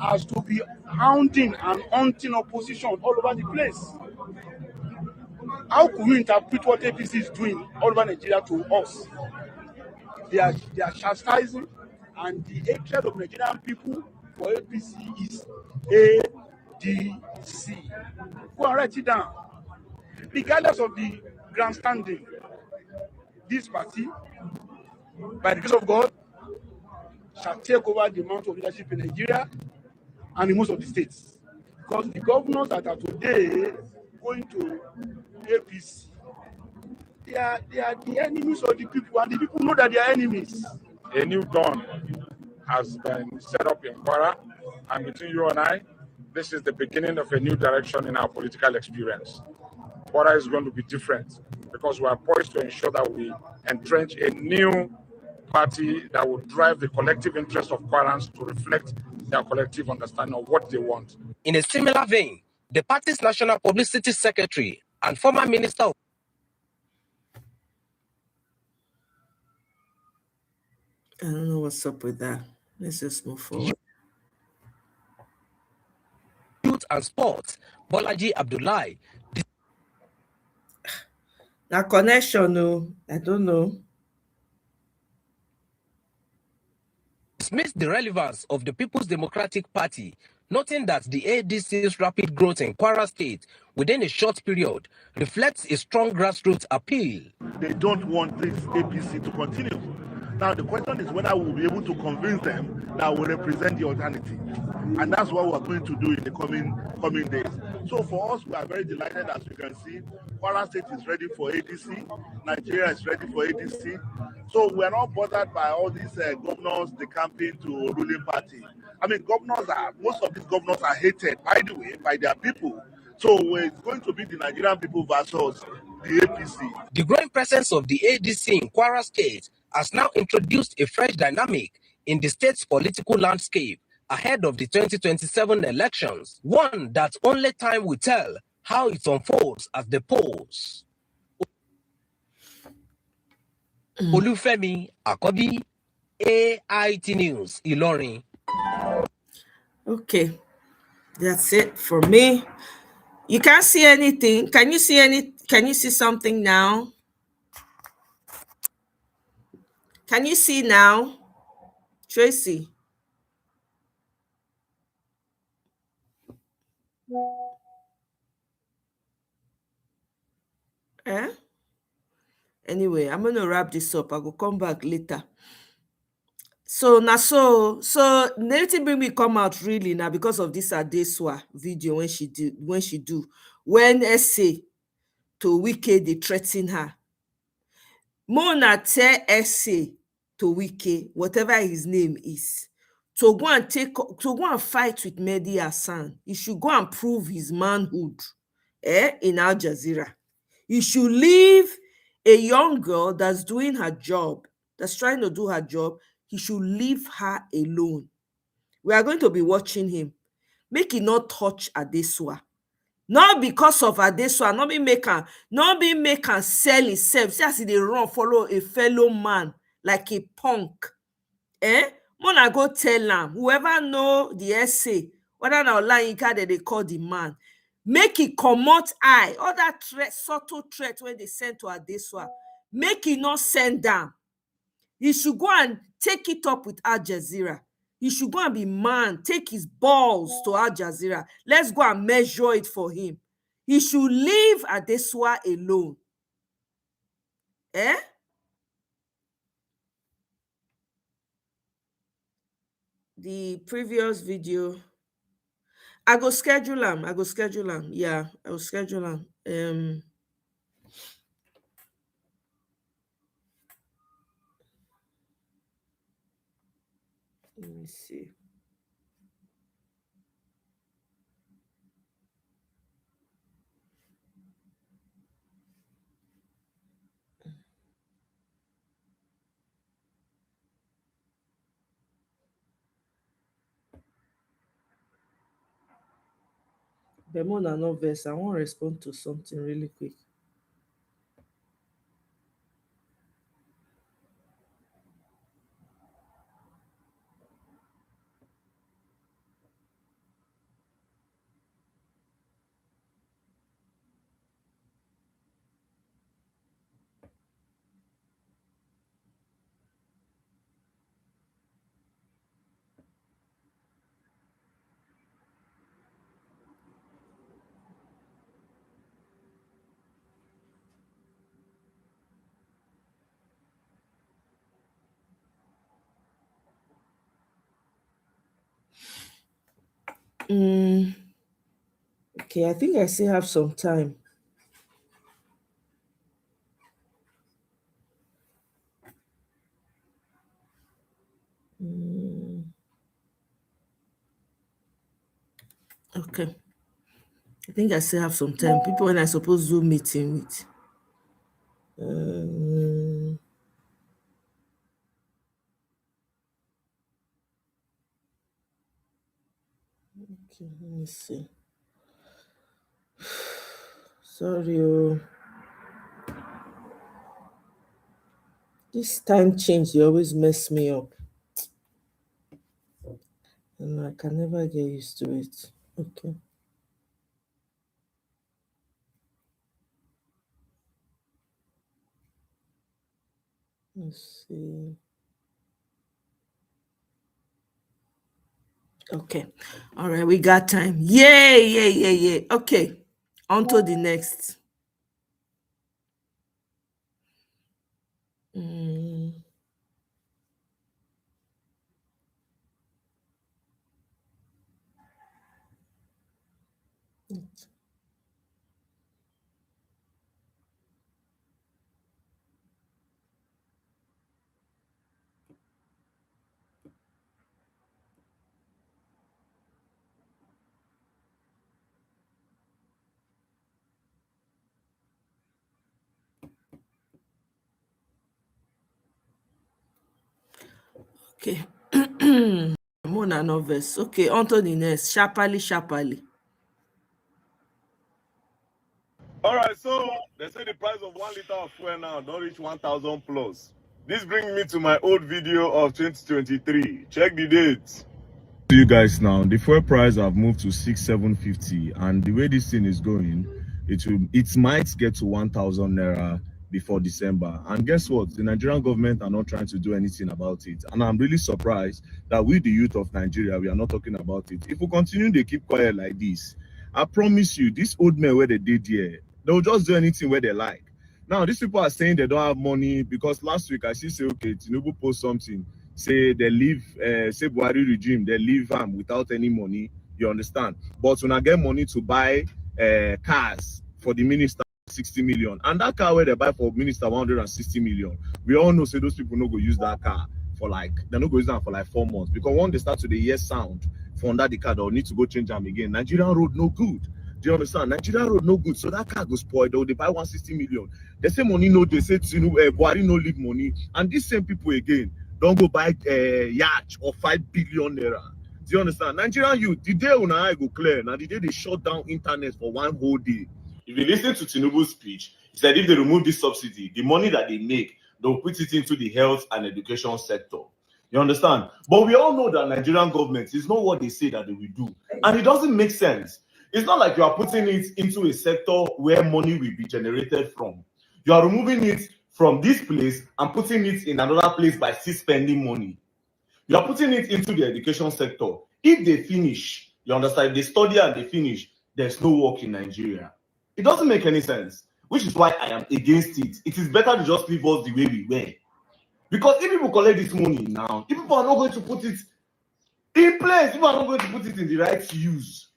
as to be hounding and hunting opposition all over the place. How could we interpret what APC is doing all over Nigeria to us? They are chastising, and the hatred of Nigerian people for APC is ADC. Go and write it down. Regardless of the grandstanding, this party, by the grace of God, shall take over the amount of leadership in Nigeria and in most of the states. Because the governors that are today going to APC, they are the enemies of the people, and the people know that they are enemies. A new dawn has been set up in Kwara, and between you and I, this is the beginning of a new direction in our political experience. Kwara is going to be different because we are poised to ensure that we entrench a new party that will drive the collective interest of Kwarans to reflect their collective understanding of what they want. In a similar vein, the party's national publicity secretary and former minister of I don't know what's up with that. Let's just move forward. Youth and Sports, Bolaji Abdullahi, That connection, no, I don't know. dismissed the relevance of the People's Democratic Party, noting that the ADC's rapid growth in Kwara State within a short period reflects a strong grassroots appeal. They don't want this APC to continue. Now the question is whether we'll be able to convince them that we represent the alternative. And that's what we're going to do in the coming days. So for us, we are very delighted. As you can see, Kwara State is ready for ADC. Nigeria is ready for ADC. So we're not bothered by all these governors, the campaign to ruling party. I mean, most of these governors are hated, by the way, by their people. So it's going to be the Nigerian people versus the APC. The growing presence of the ADC in Kwara State has now introduced a fresh dynamic in the state's political landscape ahead of the 2027 elections, one that only time will tell how it unfolds at the polls. Olufemi Akobi, AIT News, Ilorin. Okay, that's it for me. You can't see anything. Can you see something now? Can you see now? Tracy. Anyway, I'm gonna wrap this up. I will come back later. So now, so nothing bring me come out really now because of this Adeswa video when essay to Wike they threaten her. Mona tell essay to Wike, whatever his name is, to go and fight with Mehdi Hassan. He should go and prove his manhood in Al Jazeera. He should leave a young girl that's doing her job, that's trying to do her job. He should leave her alone. We are going to be watching him. Make he not touch Adesua. Not because of Adesua, not be make am sell himself. See as he dey run follow a fellow man like a punk. Mona go tell am, whoever know the essay, whether na Olayinka they call the man, make he comot eye. All that threat, subtle threat when they send to Adesua, make he not send am. He should go and take it up with Al Jazeera. He should go and be man, take his balls to Al Jazeera. Let's go and measure it for him. He should leave Adesua alone. The previous video, I go schedule am. Yeah, I will schedule am. Let me see. Bemona no vex. I want to respond to something really quick. Okay, I think I still have some time. Okay. I think I still have some time. People when I suppose Zoom meeting with. Okay, let me see. Sorry. This time change, they always mess me up. And I can never get used to it. Okay. Let's see. Okay. All right, we got time. Yay. Okay. On to the next. Okay. Mona novice. Okay, on to the next. Sharply. All right, so they say the price of 1 liter of fuel now don't reach 1,000 plus. This brings me to my old video of 2023. Check the dates. You guys now, the fuel price have moved to 6,750, and the way this thing is going, it might get to 1,000 naira before December. And guess what? The Nigerian government are not trying to do anything about it. And I'm really surprised that we, the youth of Nigeria, we are not talking about it. If we continue to keep quiet like this, I promise you, this old men where they did here, they'll just do anything where they like. Now, these people are saying they don't have money because last week I see say, okay, Tinubu post something, say they leave, say Buhari regime, they leave without any money, you understand? But when I get money to buy cars for the minister, 60 million, and that car where they buy for minister 160 million, we all know say those people no go use that car for like, they're not going to use that for like 4 months, because when they start to the year sound for under the car, they'll need to go change them again. Nigerian road no good. Do you understand? Nigerian road no good, so that car go spoil. They buy 160 million. They say money no, they say Buhari no leave money, and these same people again don't go buy yacht or 5 billion naira. Do you understand? Nigerian youth, the day when I go clear, now the day they shut down internet for one whole day. If you listen to Tinubu's speech, he said if they remove this subsidy, the money that they make, they'll put it into the health and education sector. You understand? But we all know that Nigerian government is not what they say that they will do. And it doesn't make sense. It's not like you are putting it into a sector where money will be generated from. You are removing it from this place and putting it in another place by still spending money. You are putting it into the education sector. If they finish, you understand, if they study and they finish, there's no work in Nigeria. It doesn't make any sense, which is why I am against it. It is better to just leave us the way we were. Because if people collect this money now, if people are not going to put it in place, people are not going to put it in the right use.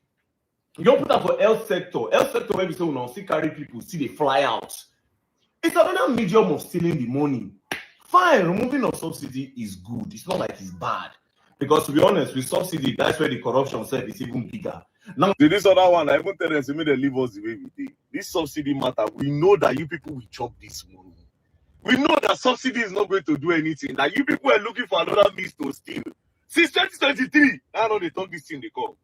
You don't put that for health sector. Health sector where we say, no, see carry people, see they fly out. It's another medium of stealing the money. Fine, removing of subsidy is good. It's not like it's bad. Because to be honest, with subsidy, that's where the corruption set is even bigger. Now, this other one, I even tell them to make them leave us the way we did. This subsidy matter, we know that you people will chop this money. We know that subsidy is not going to do anything. That you people are looking for another means to steal. Since 2023, I know they talk this thing they call.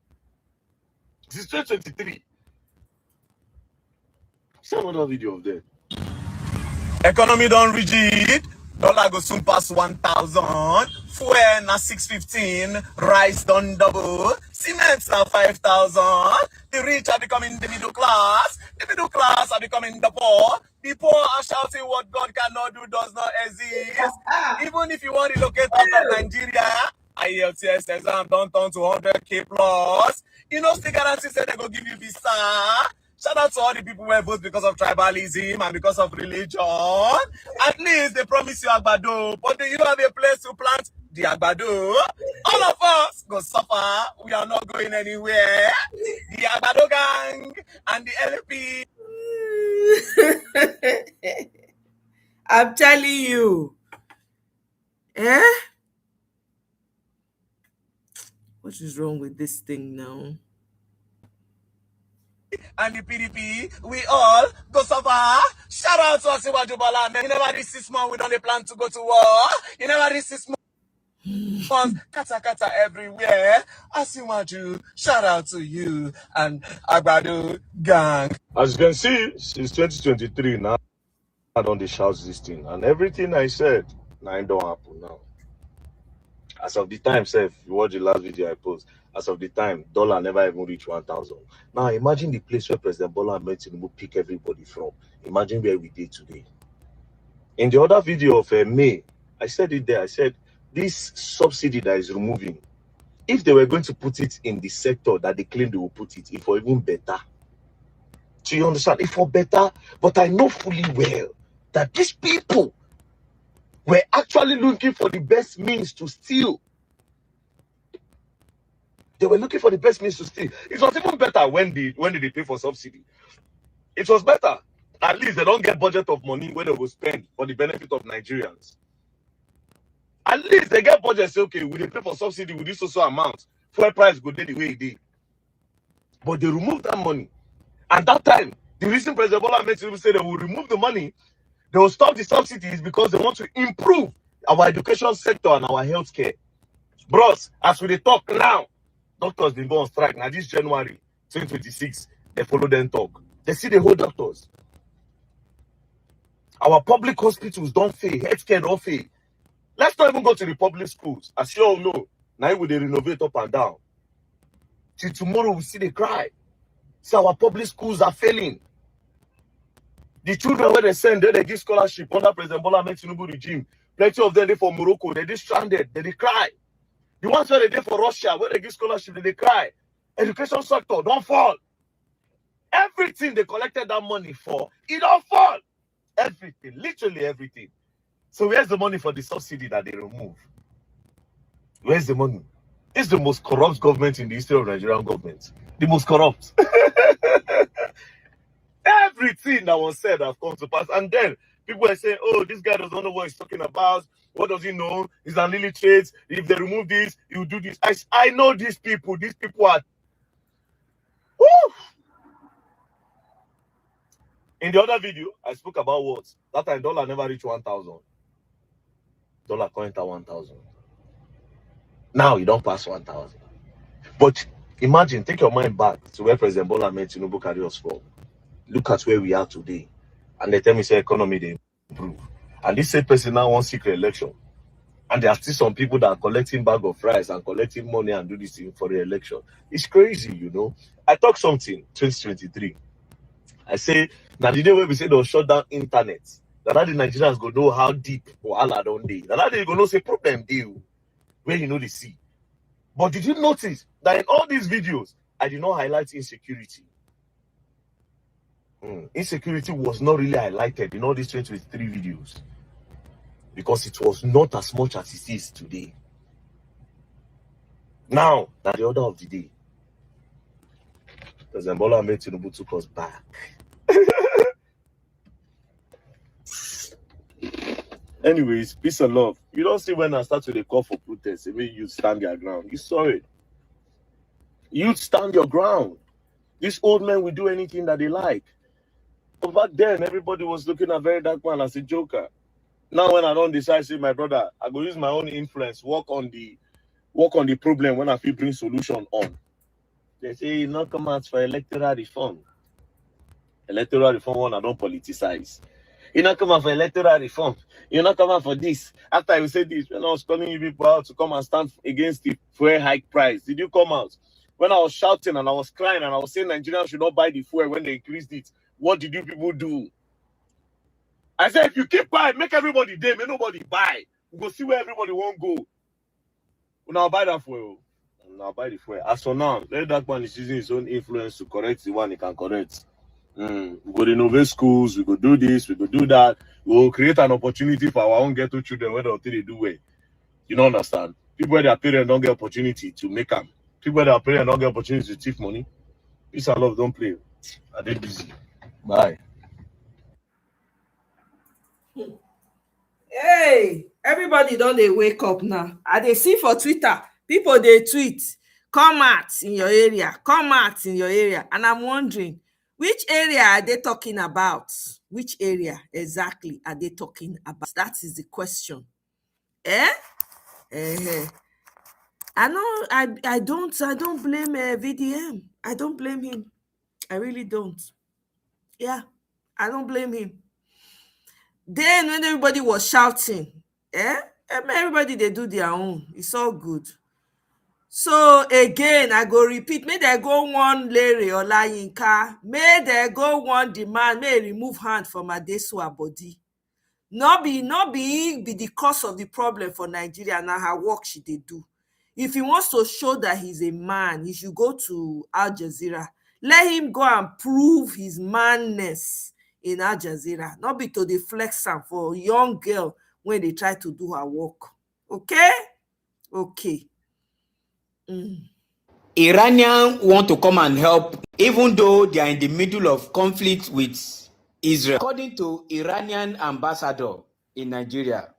Since 2023. See another video of them. Economy don't rigid. Dollar go soon pass 1,000. Fuel na 615. Rice done double. Cement na 5,000. The rich are becoming the middle class. The middle class are becoming the poor. The poor are shouting what God cannot do does not exist. Even if you want to relocate out of Nigeria, IELTS exam don't turn to 100K plus. You know, still guarantee say they go give you visa. Shout out to all the people who vote because of tribalism and because of religion. At least they promise you agbado, but do you have a place to plant the agbado? All of us go suffer. We are not going anywhere. The agbado gang and the LP. I'm telling you. What is wrong with this thing now? And the PDP, we all go suffer. Shout out to Asiwaju Bola. You never did 6 months, we don't plan to go to war. You never did 6 months, kata everywhere. Asiwaju, shout out to you and Agbado gang. As you can see, since 2023 now, I don't shout this thing. And everything I said, now it don't happen now. As of the time, Seth, you watch the last video I post. As of the time, dollar never even reached 1,000. Now imagine the place where President Bola Ahmed Tinubu pick everybody from. Imagine where we did today. In the other video of May, I said it there. I said this subsidy that is removing, if they were going to put it in the sector that they claim they will put it, if for even better. Do you understand? If for better, but I know fully well that these people were actually looking for the best means to steal. They were looking for the best means to steal. It was even better when did they pay for subsidy. It was better. At least they don't get budget of money where they will spend for the benefit of Nigerians. At least they get budget, say, okay, will they pay for subsidy with this social amount? Fuel price go the way it did. But they removed that money. And that time, the reason President Bola Ahmed Tinubu said they will remove the money, they will stop the subsidies because they want to improve our education sector and our healthcare. Bros, as we talk now, doctors been go on strike. Now this January 2026, they follow them talk. They see the whole doctors. Our public hospitals don't fail, healthcare don't fail. Let's not even go to the public schools. As you all know, now we they renovate up and down. Till tomorrow we see they cry. So our public schools are failing. The children where they send, they give scholarship under President Bola Ahmed Tinubu regime. Plenty of them they for Morocco, they stranded, they cry. The ones where they did for Russia, where they give scholarship, they cry. Education sector don't fall. Everything they collected that money for, it don't fall. Everything, literally everything. So where's the money for the subsidy that they remove? Where's the money? It's the most corrupt government in the history of Nigerian government. The most corrupt. Everything that was said has come to pass. And then people are saying, oh, this guy doesn't know what he's talking about. What does he know? He's an illiterate. If they remove this, he'll do this. I know these people. These people are... Woo! In the other video, I spoke about what? That time, dollar never reached 1,000. Dollar coin at 1,000. Now, you don't pass 1,000. But imagine, take your mind back to where President Bola Ahmed Tinubu carried us from. Look at where we are today. And they tell me, say, economy, they improve. And this same person now wants secret election. And there are still some people that are collecting bag of rice and collecting money and do this thing for the election. It's crazy, you know. I talked something 2023. I say, now the day where we say they'll shut down internet, that the Nigerians go know how deep or Allah don't they. That they go know say problem deal where you know they see. But did you notice that in all these videos, I did not highlight insecurity? Insecurity was not really highlighted in all these 2023 videos because it was not as much as it is today. Now, at the order of the day, President Bola Ahmed Tinubu took us back. Anyways, peace and love. You don't see when I start to call for protest, I mean, you stand your ground. You saw it. You stand your ground. These old men will do anything that they like. But back then, everybody was looking at Very Dark Man as a joker. Now, when I don't decide, say, my brother, I go use my own influence, work on the problem when I feel bring solution on. They say, you not come out for electoral reform. Electoral reform one, I don't politicize. You not come out for electoral reform. You not come out for this. After I say this, when I was calling you people out to come and stand against the fuel hike price, did you come out? When I was shouting and I was crying and I was saying Nigerians should not buy the fuel when they increased it, what did you people do? I said, if you keep quiet, make everybody there, make nobody buy. We go see where everybody won't go. Now buy that fuel. Now buy the fuel. As for now, let that man is using his own influence to correct the one he can correct. We go renovate schools, we go do this, we go do that. We will create an opportunity for our own ghetto children where they do well. You don't understand? People where their parents don't get opportunity to make them. People where their parents don't get opportunity to thief money. Peace and love, don't play. I did busy. Bye. Hey, everybody don't they wake up now? I they see for Twitter, people they tweet, come out in your area, come out in your area. And I'm wondering, which area are they talking about? Which area exactly are they talking about? That is the question. I know I don't blame VDM. I don't blame him. I really don't. Yeah, I don't blame him. Then when everybody was shouting, everybody they do their own. It's all good. So again, I go repeat, may they go one Larry or Layinka, may they go one demand, may remove hand from Adesua body. Not be the cause of the problem for Nigeria. Now her work she they do. If he wants to show that he's a man, he should go to Al Jazeera. Let him go and prove his manness in Al Jazeera. Not be to the flex am for a young girl when they try to do her work. Okay? Okay. Iranians want to come and help, even though they are in the middle of conflict with Israel. According to Iranian ambassador in Nigeria,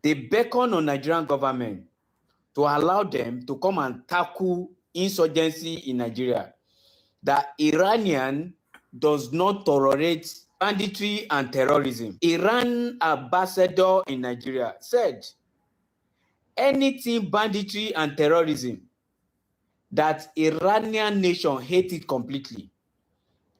they beckon on Nigerian government to allow them to come and tackle insurgency in Nigeria. That Iranian does not tolerate banditry and terrorism. Iran ambassador in Nigeria said, anything banditry and terrorism, that Iranian nation hate it completely.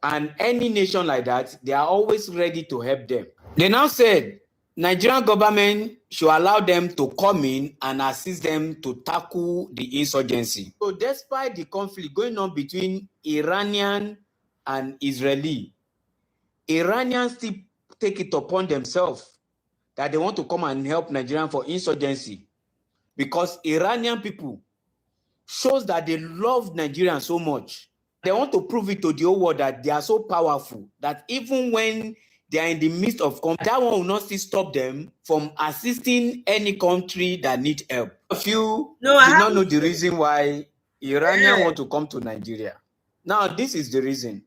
And any nation like that, they are always ready to help them. They now said, Nigerian government should allow them to come in and assist them to tackle the insurgency. So despite the conflict going on between Iranian and Israeli, Iranians still take it upon themselves that they want to come and help Nigerian for insurgency, because Iranian people shows that they love Nigerians so much. They want to prove it to the whole world that they are so powerful that even when they are in the midst of conflict, that one will not still stop them from assisting any country that need help. If you did not know the reason why Iranians want to come to Nigeria. Now, this is the reason.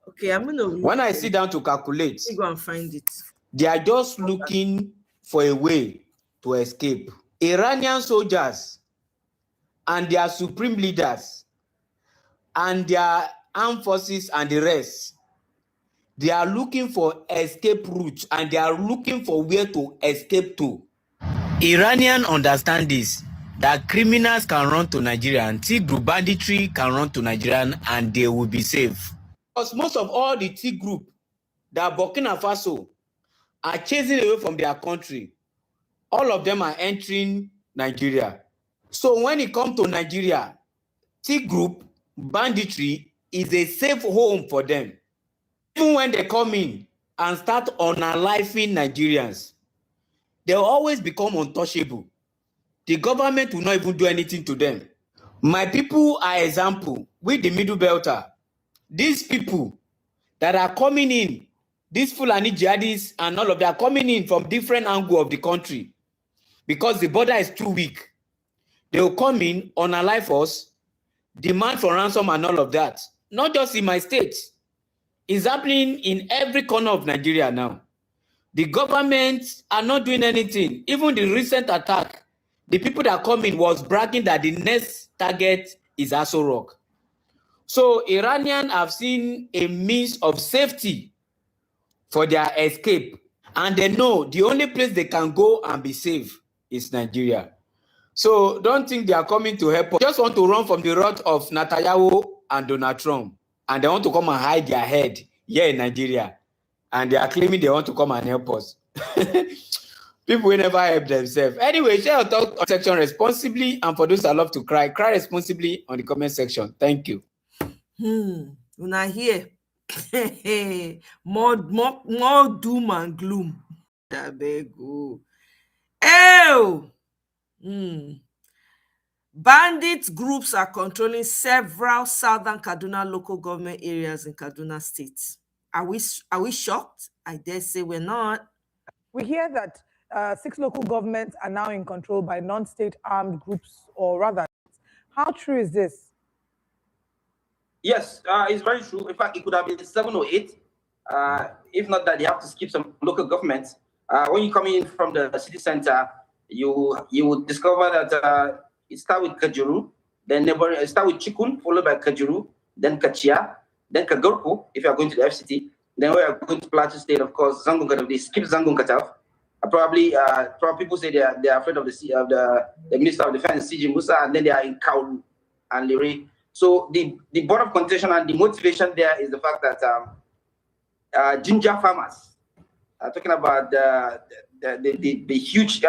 Okay, I'm gonna when I sit down to calculate, go and find it. They are just looking for a way to escape. Iranian soldiers and their supreme leaders and their armed forces and the rest, they are looking for escape routes and they are looking for where to escape to. Iranians understand this. that criminals can run to Nigeria and T group banditry can run to Nigeria and they will be safe. Because most of all the T group that Burkina Faso are chasing away from their country, all of them are entering Nigeria. So when it comes to Nigeria, T group banditry is a safe home for them. Even when they come in and start unaliving Nigerians, they'll always become untouchable. The government will not even do anything to them. My people are example with the middle belter. These people that are coming in, these Fulani jihadists and all of them are coming in from different angles of the country because the border is too weak. They will come in, unalive us, demand for ransom and all of that. Not just in my state. It's happening in every corner of Nigeria now. The government are not doing anything. Even the recent attack, the people that come in was bragging that the next target is Aso Rock. So Iranians have seen a means of safety for their escape. And they know the only place they can go and be safe is Nigeria. So don't think they are coming to help us. They just want to run from the wrath of Netanyahu and Donald Trump. And they want to come and hide their head here in Nigeria. And they are claiming they want to come and help us. People will never help themselves. Anyway, share your thoughts on section responsibly. And for those that love to cry responsibly on the comment section. Thank you. Una here. more doom and gloom. Bandit groups are controlling several southern Kaduna local government areas in Kaduna State. Are we shocked? I dare say we're not. We hear that 6 local governments are now in control by non-state armed groups, or rather, how true is this? Yes, it's very true. In fact, it could have been 7 or 8. If not that, they have to skip some local governments. When you come in from the city center, you will discover that it starts with Kajuru, then it starts with Chikun, followed by Kajuru, then Kachia, then Kagurku, if you are going to the FCT. Then we are going to Plateau State, of course, Zangun Kataf. They skip Zangun Kataf. Probably people say they are afraid of the Minister of Defense, CG Musa, and then they are in Kaulu and Liri. So the board of contention and the motivation there is the fact that ginger farmers are talking about the huge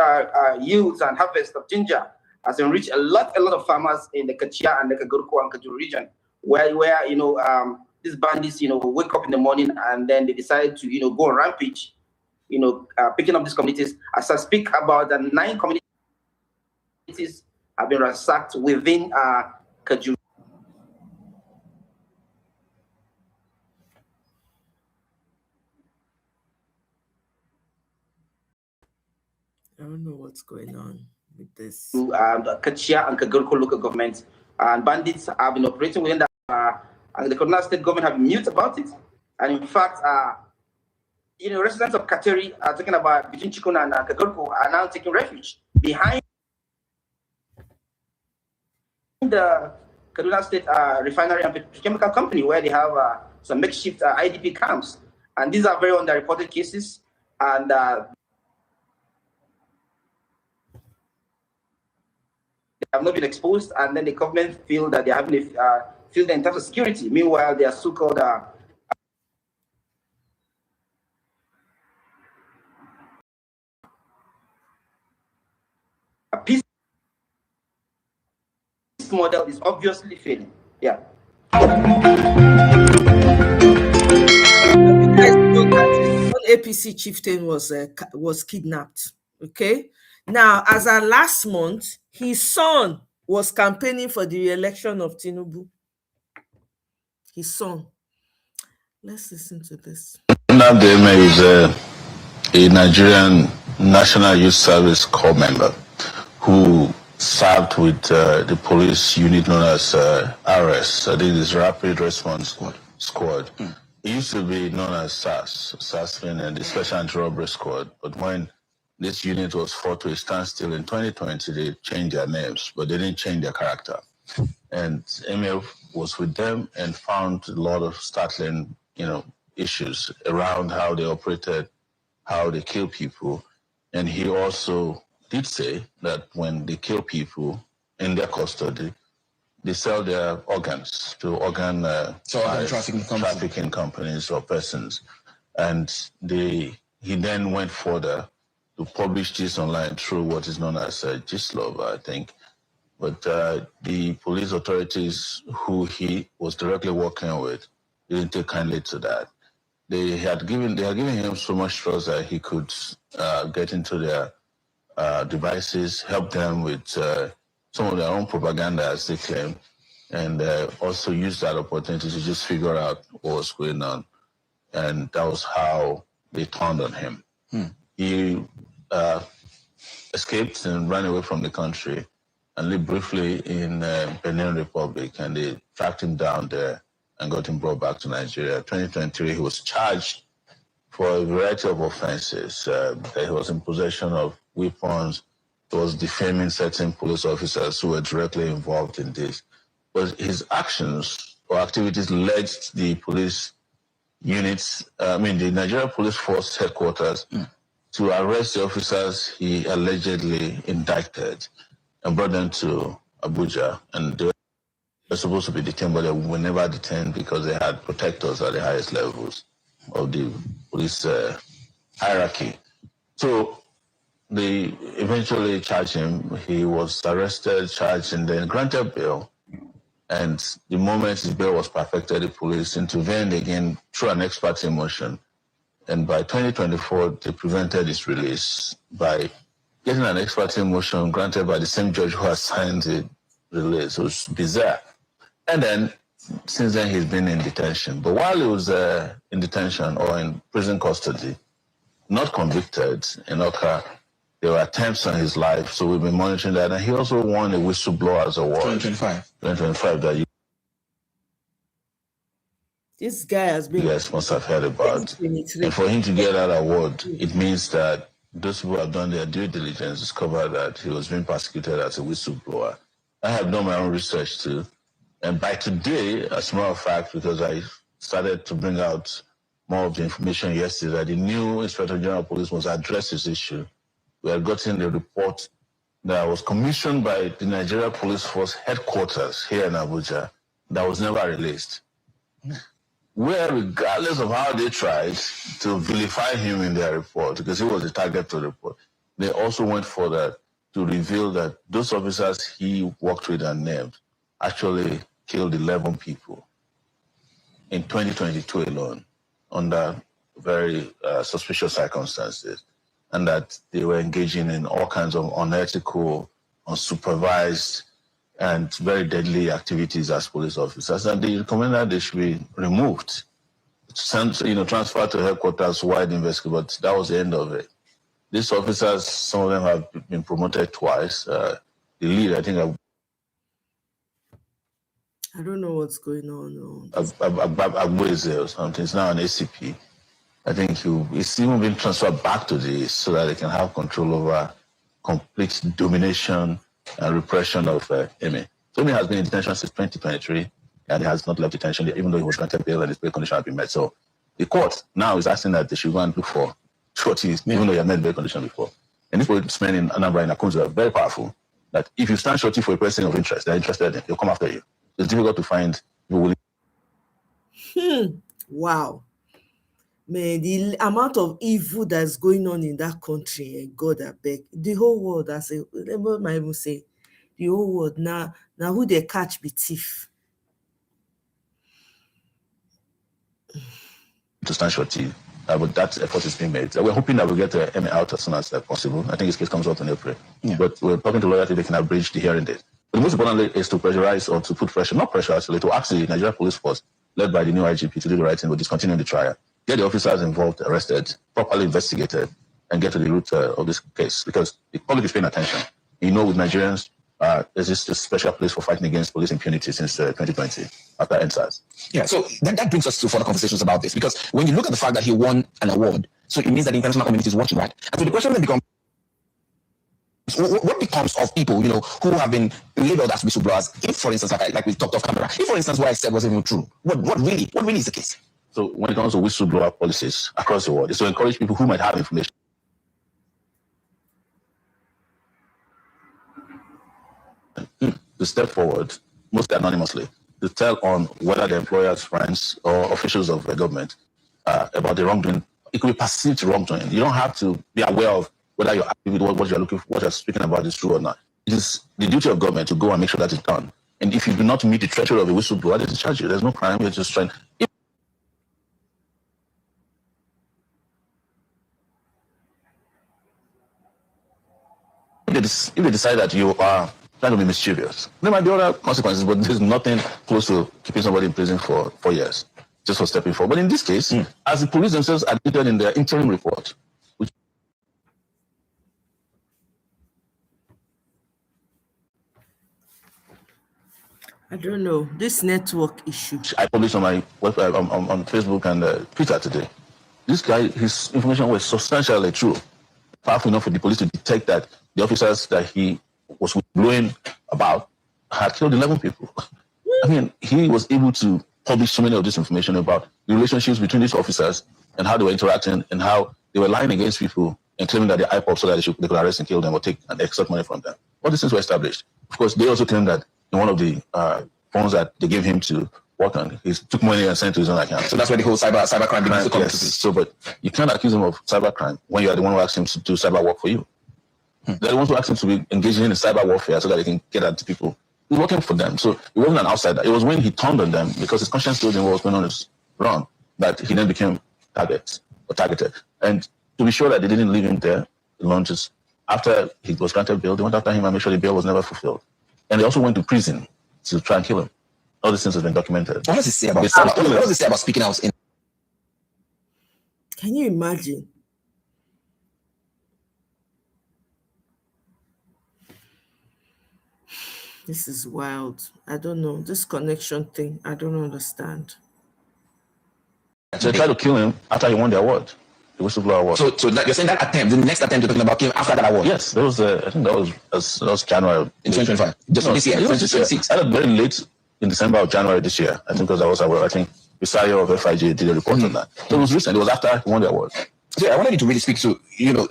yields and harvest of ginger has enriched a lot of farmers in the Kachia and the Kagurko and Kajuru region, where these bandits wake up in the morning and then they decide to go on rampage, picking up these communities. As I speak, about 9 communities have been ransacked within Kajuru. I don't know what's going on with this. Kachia and Kagurko local governments, and bandits have been operating within that. And the Kaduna State government have been mute about it. And in fact, residents of Kateri are talking about between Chikun and Kagurko are now taking refuge behind the Kaduna State refinery and petrochemical company, where they have some makeshift IDP camps. And these are very underreported cases. And they have not been exposed, and then the government feel that they haven't feel in terms of security. Meanwhile, they are so-called a peace model is obviously failing. Yeah. One APC chieftain was kidnapped. Okay. Now, as of last month, his son was campaigning for the re-election of Tinubu. His son. Let's listen to this. Nnamdi is a Nigerian National Youth Service Corps member who served with the police unit known as RS. I think it's Rapid Response Squad. It used to be known as SAS and the Special Anti-Robbery Squad. But when this unit was fought to a standstill in 2020, they changed their names, but they didn't change their character. And Emil was with them and found a lot of startling, issues around how they operated, how they kill people. And he also did say that when they kill people in their custody, they sell their organs to organ trafficking companies or persons. And he then went further to publish this online through what is known as Gislov, I think. But the police authorities who he was directly working with didn't take kindly to that. They had given him so much trust that he could get into their devices, help them with some of their own propaganda, as they claim, and also use that opportunity to just figure out what was going on. And that was how they turned on him. He escaped and ran away from the country and lived briefly in Benin Republic, and they tracked him down there and got him brought back to Nigeria. 2023, he was charged for a variety of offenses. That he was in possession of weapons, he was defaming certain police officers who were directly involved in this. But his actions or activities led the police units, the Nigeria Police Force headquarters, to arrest the officers he allegedly indicted and brought them to Abuja. And they were supposed to be detained, but they were never detained because they had protectors at the highest levels of the police hierarchy. So they eventually charged him. He was arrested, charged, and then granted bail. And the moment his bail was perfected, the police intervened again through an ex parte motion. And by 2024, they prevented his release by getting an ex parte motion granted by the same judge who has signed the release. It was bizarre. And then, since then, he's been in detention. But while he was in detention or in prison custody, not convicted in Oka, there were attempts on his life. So we've been monitoring that. And he also won a Whistleblowers Award. 2025 that this guy has been. You guys must have heard about. And for him to get that award, it means that those people have done their due diligence, discovered that he was being persecuted as a whistleblower. I have done my own research too. And by today, as a matter of fact, because I started to bring out more of the information yesterday, that the new Inspector General of Police must address this issue. We had gotten a report that was commissioned by the Nigeria Police Force headquarters here in Abuja that was never released. Where, regardless of how they tried to vilify him in their report, because he was the target of the report, they also went further to reveal that those officers he worked with and named actually killed 11 people in 2022 alone under very suspicious circumstances, and that they were engaging in all kinds of unethical, unsupervised, and very deadly activities as police officers. And they recommend that they should be removed, transferred to headquarters, wide investigation, but that was the end of it. These officers, some of them have been promoted twice. The lead, I think, I don't know what's going on. Agboeze or something. It's now an ACP. I think it's even been transferred back to this so that they can have control over complete domination and repression of Eme. So Eme has been in detention since 2023, and he has not left detention, even though he was granted bail and his bail condition had been met. So the court now is asking that they should go and look for shorties, even though he had met bail condition before. And these policemen in Anambra and Akunzu are very powerful, that if you stand shorty for a person of interest, they're interested in, they'll come after you. It's difficult to find people willing. Wow. Man, the amount of evil that's going on in that country, God, I beg. The whole world, I say, let me even say, the whole world, now who they catch be thief. To stand shorty, but that effort is being made. We're hoping that we'll get Eme out as soon as possible. I think his case comes out in April. Yeah. But we're talking to lawyers if they can abridge the hearing date. But the most important is to pressurize or to put pressure, not pressure actually, to ask the Nigeria Police Force, led by the new IGP, to do the right thing with discontinuing the trial. Get the officers involved, arrested, properly investigated, and get to the root of this case. Because the public is paying attention. With Nigerians, there's this special place for fighting against police impunity since 2020, after NSAS. Yeah, so that brings us to further conversations about this. Because when you look at the fact that he won an award, so it means that the international community is watching, right? And so the question then becomes, what becomes of people, who have been labeled as whistleblowers? If, for instance, like we talked off camera, if, for instance, what I said wasn't even true, what really is the case? So when it comes to whistleblower policies across the world, it's to encourage people who might have information to step forward, mostly anonymously, to tell on whether the employer's friends or officials of the government about the wrongdoing. It could be perceived wrongdoing. You don't have to be aware of whether you're happy with what you're looking for, what you're speaking about is true or not. It is the duty of government to go and make sure that it's done. And if you do not meet the threshold of a whistleblower, they discharge you. There's no crime. You're just trying. If they decide that you are trying to be mischievous, there might be other consequences, but there's nothing close to keeping somebody in prison for 4 years just for stepping forward. But in this case, as the police themselves admitted in their interim report, which I don't know, this network issue I published on my website, on Facebook and Twitter today, this guy, his information was substantially true, powerful enough for the police to detect that the officers that he was blowing about had killed 11 people. I mean, he was able to publish so many of this information about the relationships between these officers and how they were interacting and how they were lying against people and claiming that they're IPOP so that they could arrest and kill them or take and extort money from them. All these things were established. Of course, they also claimed that in one of the phones that they gave him to work on, he took money and sent to his own account. So that's where the whole cybercrime begins to come into Yes. So, but you can't accuse him of cybercrime when you are the one who asked him to do cyber work for you. They're the ones who asked him to be engaging in cyber warfare so that they can get at the people. He's working for them. So it wasn't an outsider. It was when he turned on them because his conscience told him what was going on is wrong that he then became targeted. And to be sure that they didn't leave him there, the launches, after he was granted bail, they went after him and made sure the bail was never fulfilled. And they also went to prison to try and kill him. All these things have been documented. What does it say about speaking out? Can you imagine? This is wild. I don't know. This connection thing, I don't understand. So they tried to kill him after he won the award, the whistleblower award. So that, you're saying that attempt, the next attempt you're talking about came after that award? Yes, that was. I think that was January in 2025. Just this year, 2026. I was very late in December or January this year. I think because I was aware. I think Visayo of FIG did a report on that. So it was recent. It was after he won the award. So I wanted you to really speak to,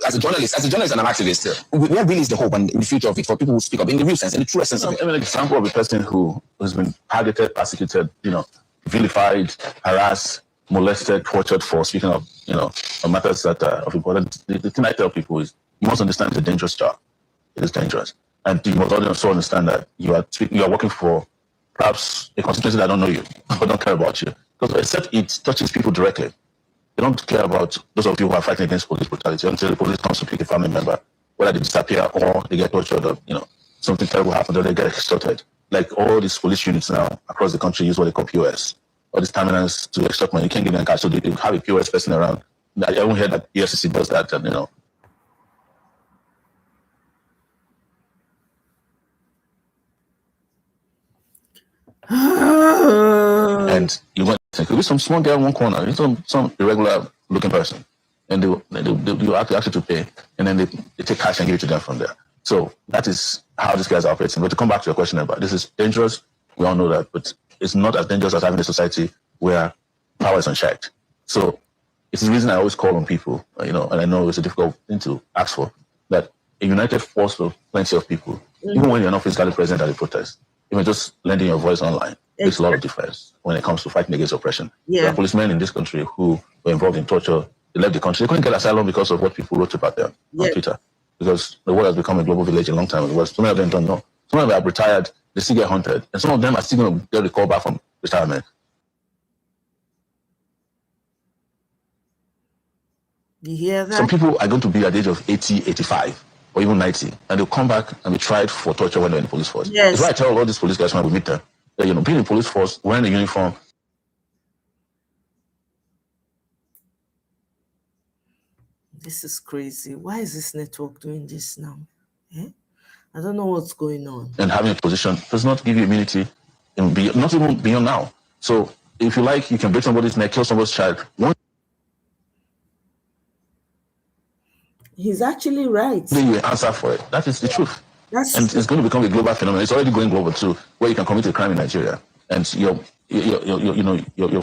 as a journalist and an activist, where really is the hope and in the future of it for people who speak up in the real sense, in the true essence of it? I mean, an example of a person who has been targeted, persecuted, vilified, harassed, molested, tortured for speaking of, on matters that are of importance. The thing I tell people is you must understand it's a dangerous job. It is dangerous. And you must also understand that you are working for perhaps a constituency that don't know you or don't care about you. Because except it touches people directly. They don't care about those of you who are fighting against police brutality until the police comes to pick a family member, whether they disappear or they get tortured or, something terrible happens or they get extorted. Like all these police units now across the country use what they call POS. All these terminals to extort money. You can't give them cash, so they have a POS person around. I haven't heard that EFCC does that, and, and you want to think, some small guy in one corner, some irregular looking person, and they ask you to pay, and then they take cash and give it to them from there. So that is how these guys are operating. But to come back to your question about this is dangerous, we all know that, but it's not as dangerous as having a society where power is unchecked. So it's the reason I always call on people, and I know it's a difficult thing to ask for, that a united force of plenty of people, even when you're not physically present at a protest, even just lending your voice online makes a lot of difference when it comes to fighting against oppression. Yeah. There are policemen in this country who were involved in torture. They left the country. They couldn't get asylum because of what people wrote about them on Twitter. Because the world has become a global village a long time ago. So many of them don't know. Some of them have retired. They still get hunted. And some of them are still going to get a call back from retirement. You hear that? Some people are going to be at the age of 80, 85, or even 90, and they'll come back and be tried for torture when they're in the police force. Yes. That's why I tell all these police guys when we meet them, that, being in the police force, wearing a uniform. This is crazy. Why is this network doing this now? I don't know what's going on. And having a position does not give you immunity, not even beyond now. So if you like, you can break somebody's neck, kill somebody's child. He's actually right. Then you answer for it. That is the truth. And it's going to become a global phenomenon. It's already going global too, where you can commit a crime in Nigeria, and your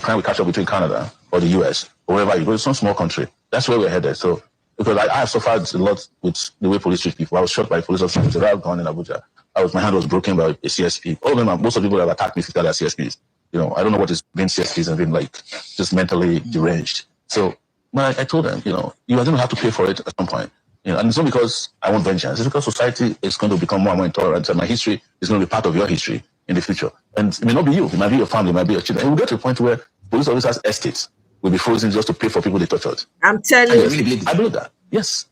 crime will catch up between Canada or the US or wherever you go. It's some small country. That's where we're headed. So because I have suffered a lot with the way police treat people. I was shot by police officers in Abuja. my hand was broken by a CSP. All of them, most of the people that have attacked me physically are CSPs. You know, I don't know what is being CSPs and being like just mentally deranged. So, but I told them, you know, you are going to have to pay for it at some point. You know, and it's not because I want vengeance. It's because society is going to become more and more intolerant, and my history is going to be part of your history in the future. And it may not be you. It might be your family. It might be your children. And we'll get to a point where police officers' estates will be frozen just to pay for people they tortured. I'm telling you. Yes, I believe that. Yes.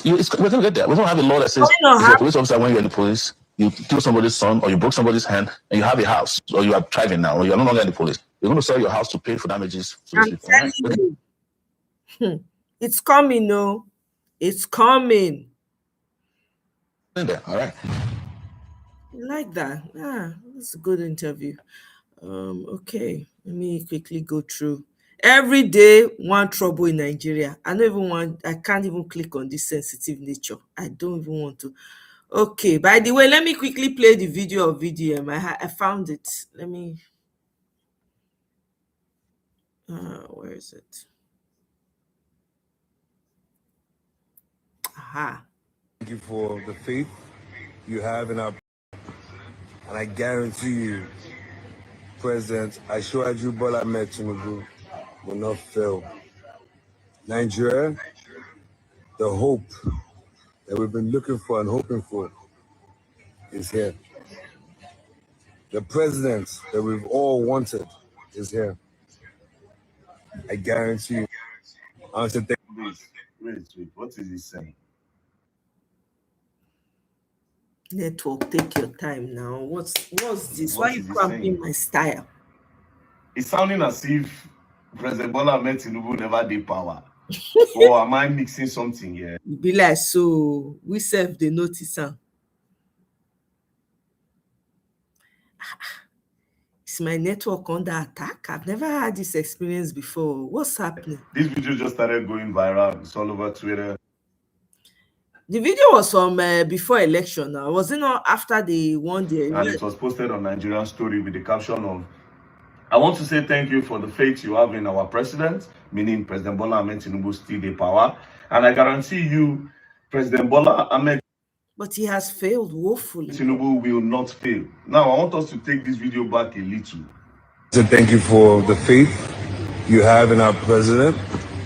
We're going to get there. We're going to have a law that says You know, if you're a police officer when you're in the police, you kill somebody's son or you broke somebody's hand and you have a house or you are driving now or you're no longer in the police, you're going to sell your house to pay for damages for those people. I'm telling you. It's coming, no. It's coming. In there. All right. You like that? Yeah, that's a good interview. Okay, let me quickly go through. Every day, one trouble in Nigeria. I can't even click on this sensitive nature. I don't even want to. Okay, by the way, let me quickly play the video of VDM. I found it. Let me. Where is it? Aha. Thank you for the faith you have in our, and I guarantee you, President Asiwaju Bola Ahmed Tinubu will not fail. Nigeria, the hope that we've been looking for and hoping for is here. The president that we've all wanted is here. I guarantee you. I want to thank you. Wait, what is he saying? Network, take your time now. What's this? What Why are you is he cramping saying? my style? It's sounding as if President Bola Ahmed Tinubu never did power. Or am I mixing something here? Be like, so we serve the notice. Is my network under attack? I've never had this experience before. What's happening? This video just started going viral. It's all over Twitter. The video was from before election now. Was it not after they won the election? And it was posted on Nigerian Story with the caption of, I want to say thank you for the faith you have in our president, meaning President Bola Ahmed Tinubu still the power. And I guarantee you, President Bola Ahmed But he has failed woefully. Tinubu will not fail. Now, I want us to take this video back a little. So thank you for the faith you have in our president,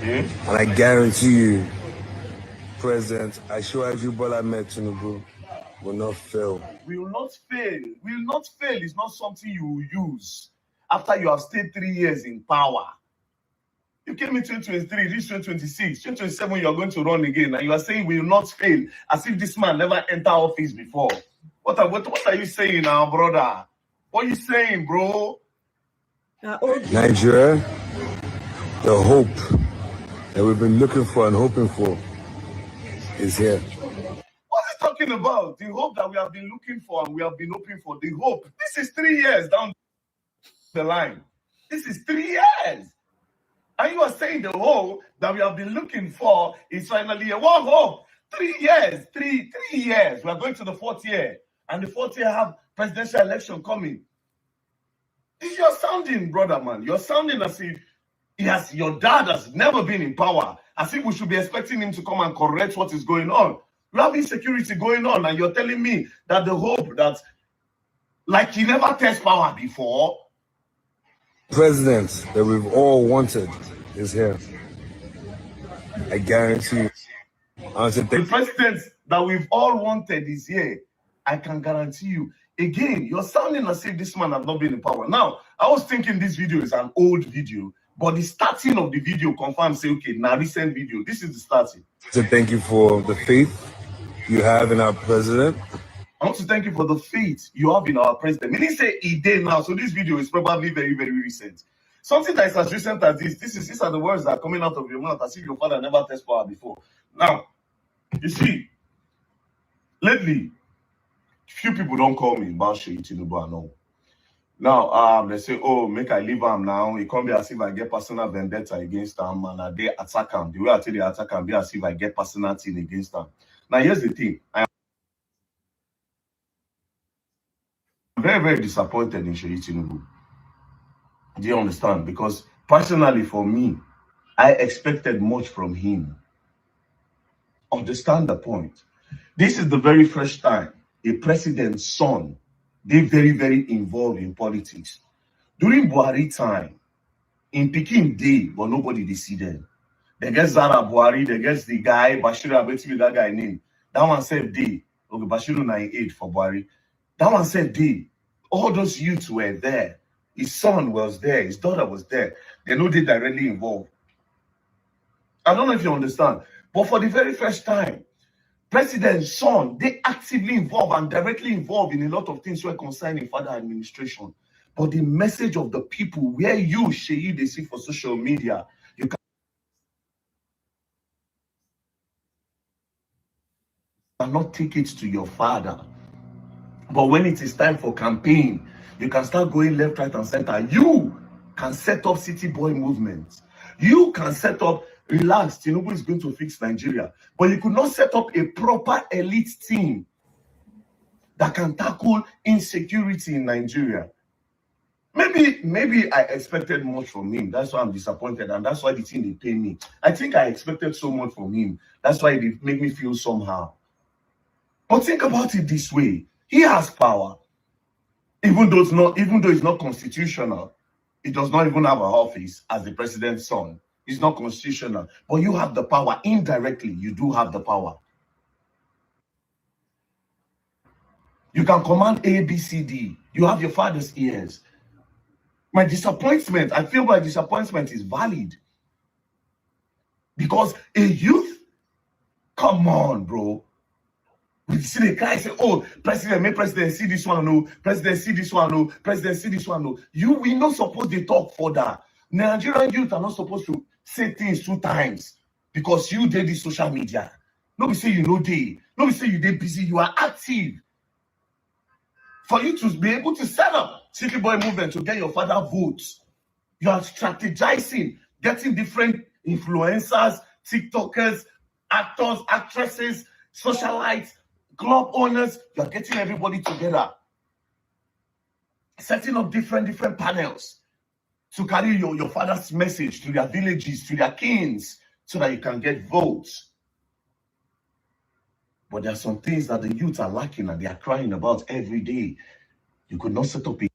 and I guarantee you, President Asiwaju Bola Ahmed Tinubu will not fail. Will not fail. Will not fail is not something you will use after you have stayed 3 years in power. You came in 2023, this 2026, 2027, you are going to run again, and you are saying will not fail, as if this man never entered office before. What are you saying now, brother? What are you saying, bro? Nigeria, the hope that we've been looking for and hoping for is here. What's he talking about? The hope that we have been looking for and we have been hoping for. The hope. This is 3 years down the line. This is 3 years. And you are saying the hope that we have been looking for is finally a one hope. 3 years, three years. We are going to the 4th year. And the 4th year have presidential election coming. You're sounding, brother, man. You're sounding as if your dad has never been in power. As if we should be expecting him to come and correct what is going on. We have insecurity going on, and you're telling me that the hope that, like he never test power before. President that we've all wanted is here. I guarantee you. The president that we've all wanted is here. I can guarantee you. Again, you're sounding as if this man has not been in power. Now, I was thinking this video is an old video, but the starting of the video confirms, say, okay, now recent video. This is the starting. So thank you for the faith you have in our president. I want to thank you for the faith you have in our president. Meaning say he did now, so this video is probably very, very recent. Something that is as recent as this. These are the words that are coming out of your mouth as if your father never tested power before. Now, you see, lately, few people don't call me about Sheyi Tinubu and all. Now, they say, oh, make I leave him now. It can't be as if I get personal vendetta against him and they attack him. The way I tell they attack him, be as if I get personal thing against him. Now, here's the thing. I'm very, very disappointed in Sheyi Tinubu. Do you understand? Because personally, for me, I expected much from him. Understand the point. This is the very first time a president's son, they very, very involved in politics. During Buhari time, in Peking day, but nobody they see them. They get Zara Buhari, they get the guy, Bashiru Abeti, that guy name. That one said day. Okay, Bashiru 98 for Buhari. That one said day. All those youths were there. His son was there, his daughter was there. They know they directly involved. I don't know if you understand, but for the very first time, President's son, they actively involved and directly involved in a lot of things were concerning father administration. But the message of the people, where you, Sheyi, they see for social media, you cannot take it to your father. But when it is time for campaign, you can start going left, right, and center. You can set up city boy movements. You can set up, relax, Tinubu is going to fix Nigeria. But you could not set up a proper elite team that can tackle insecurity in Nigeria. Maybe I expected much from him. That's why I'm disappointed, and that's why the thing they pay me. I think I expected so much from him. That's why it made me feel somehow. But think about it this way: he has power, even though it's not constitutional. It does not even have an office as the president's son. It's not constitutional, but you have the power indirectly. You do have the power. You can command A, B, C, D. You have your father's ears. My disappointment, I feel my disappointment is valid. Because a youth, come on, bro. We see the guy say, oh, president, make president see this one, no. President see this one, no. President see this one, no. We not supposed to talk for that. Nigerian youth are not supposed to say things 2 times because you did the social media. Nobody say you know they. Nobody say you did busy. You are active. For you to be able to set up City Boy movement to get your father votes, you are strategizing, getting different influencers, TikTokers, actors, actresses, socialites, club owners. You are getting everybody together, setting up different panels to carry your father's message to their villages, to their kings, so that you can get votes. But there are some things that the youth are lacking and they are crying about every day. You could not set up a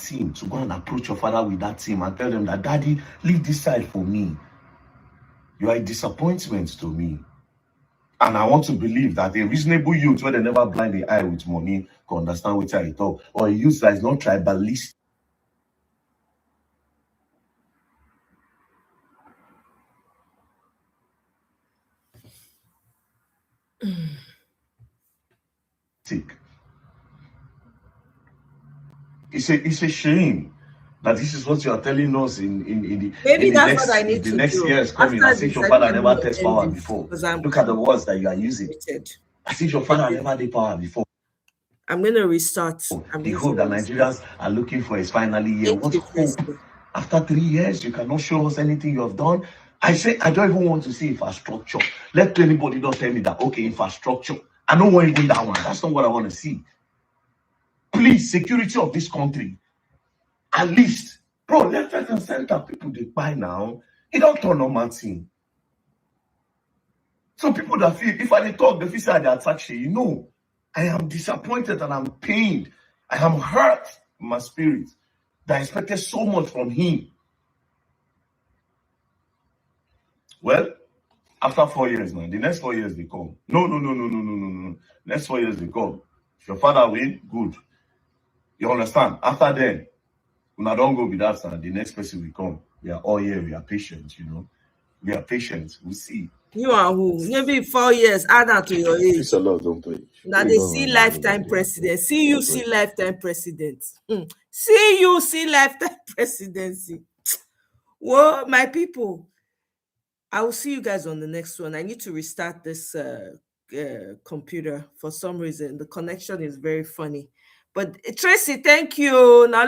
team to go and approach your father with that team and tell them that, Daddy, leave this side for me. You are a disappointment to me. And I want to believe that a reasonable youth, where they never blind the eye with money, can understand what I talk, or a youth that is not tribalistic. It's a shame that this is what you are telling us in Maybe the that's next, what I need to next do. years coming. As if your father never test power before. Look at the words that you are using. As if your father never did power before. I'm going to restart. The hope that Nigerians are looking for is finally here. What hope? After 3 years, you cannot show us anything you have done. I say, I don't even want to see infrastructure. Let anybody not tell me that, okay, infrastructure. I don't want even that one. That's not what I want to see. Please, security of this country. At least, bro, left, right, and center people they buy now. It don't turn on my team. Some people that feel, if I talk, they feel say they attack shit. You know, I am disappointed and I'm pained. I am hurt in my spirit that I expected so much from him. Well, after 4 years now, the next 4 years they come. No. Next 4 years they come. If your father win, good. You understand? After then, when I don't go with that, the next person will come. We are all here. We are patient, you know. We are patient. We'll see. You are who? Maybe 4 years, add that to your age. It's a lot, don't play. Now they see lifetime president. See you see lifetime president. See you see lifetime presidency. Well, my people, I will see you guys on the next one. I need to restart this computer. For some reason, the connection is very funny. But Tracy, thank you. Now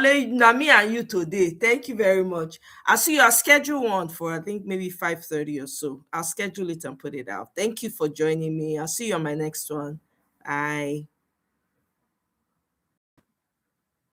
me and you today. Thank you very much. I'll see you. I'll schedule one for I think maybe 5:30 or so. I'll schedule it and put it out. Thank you for joining me. I'll see you on my next one. Bye.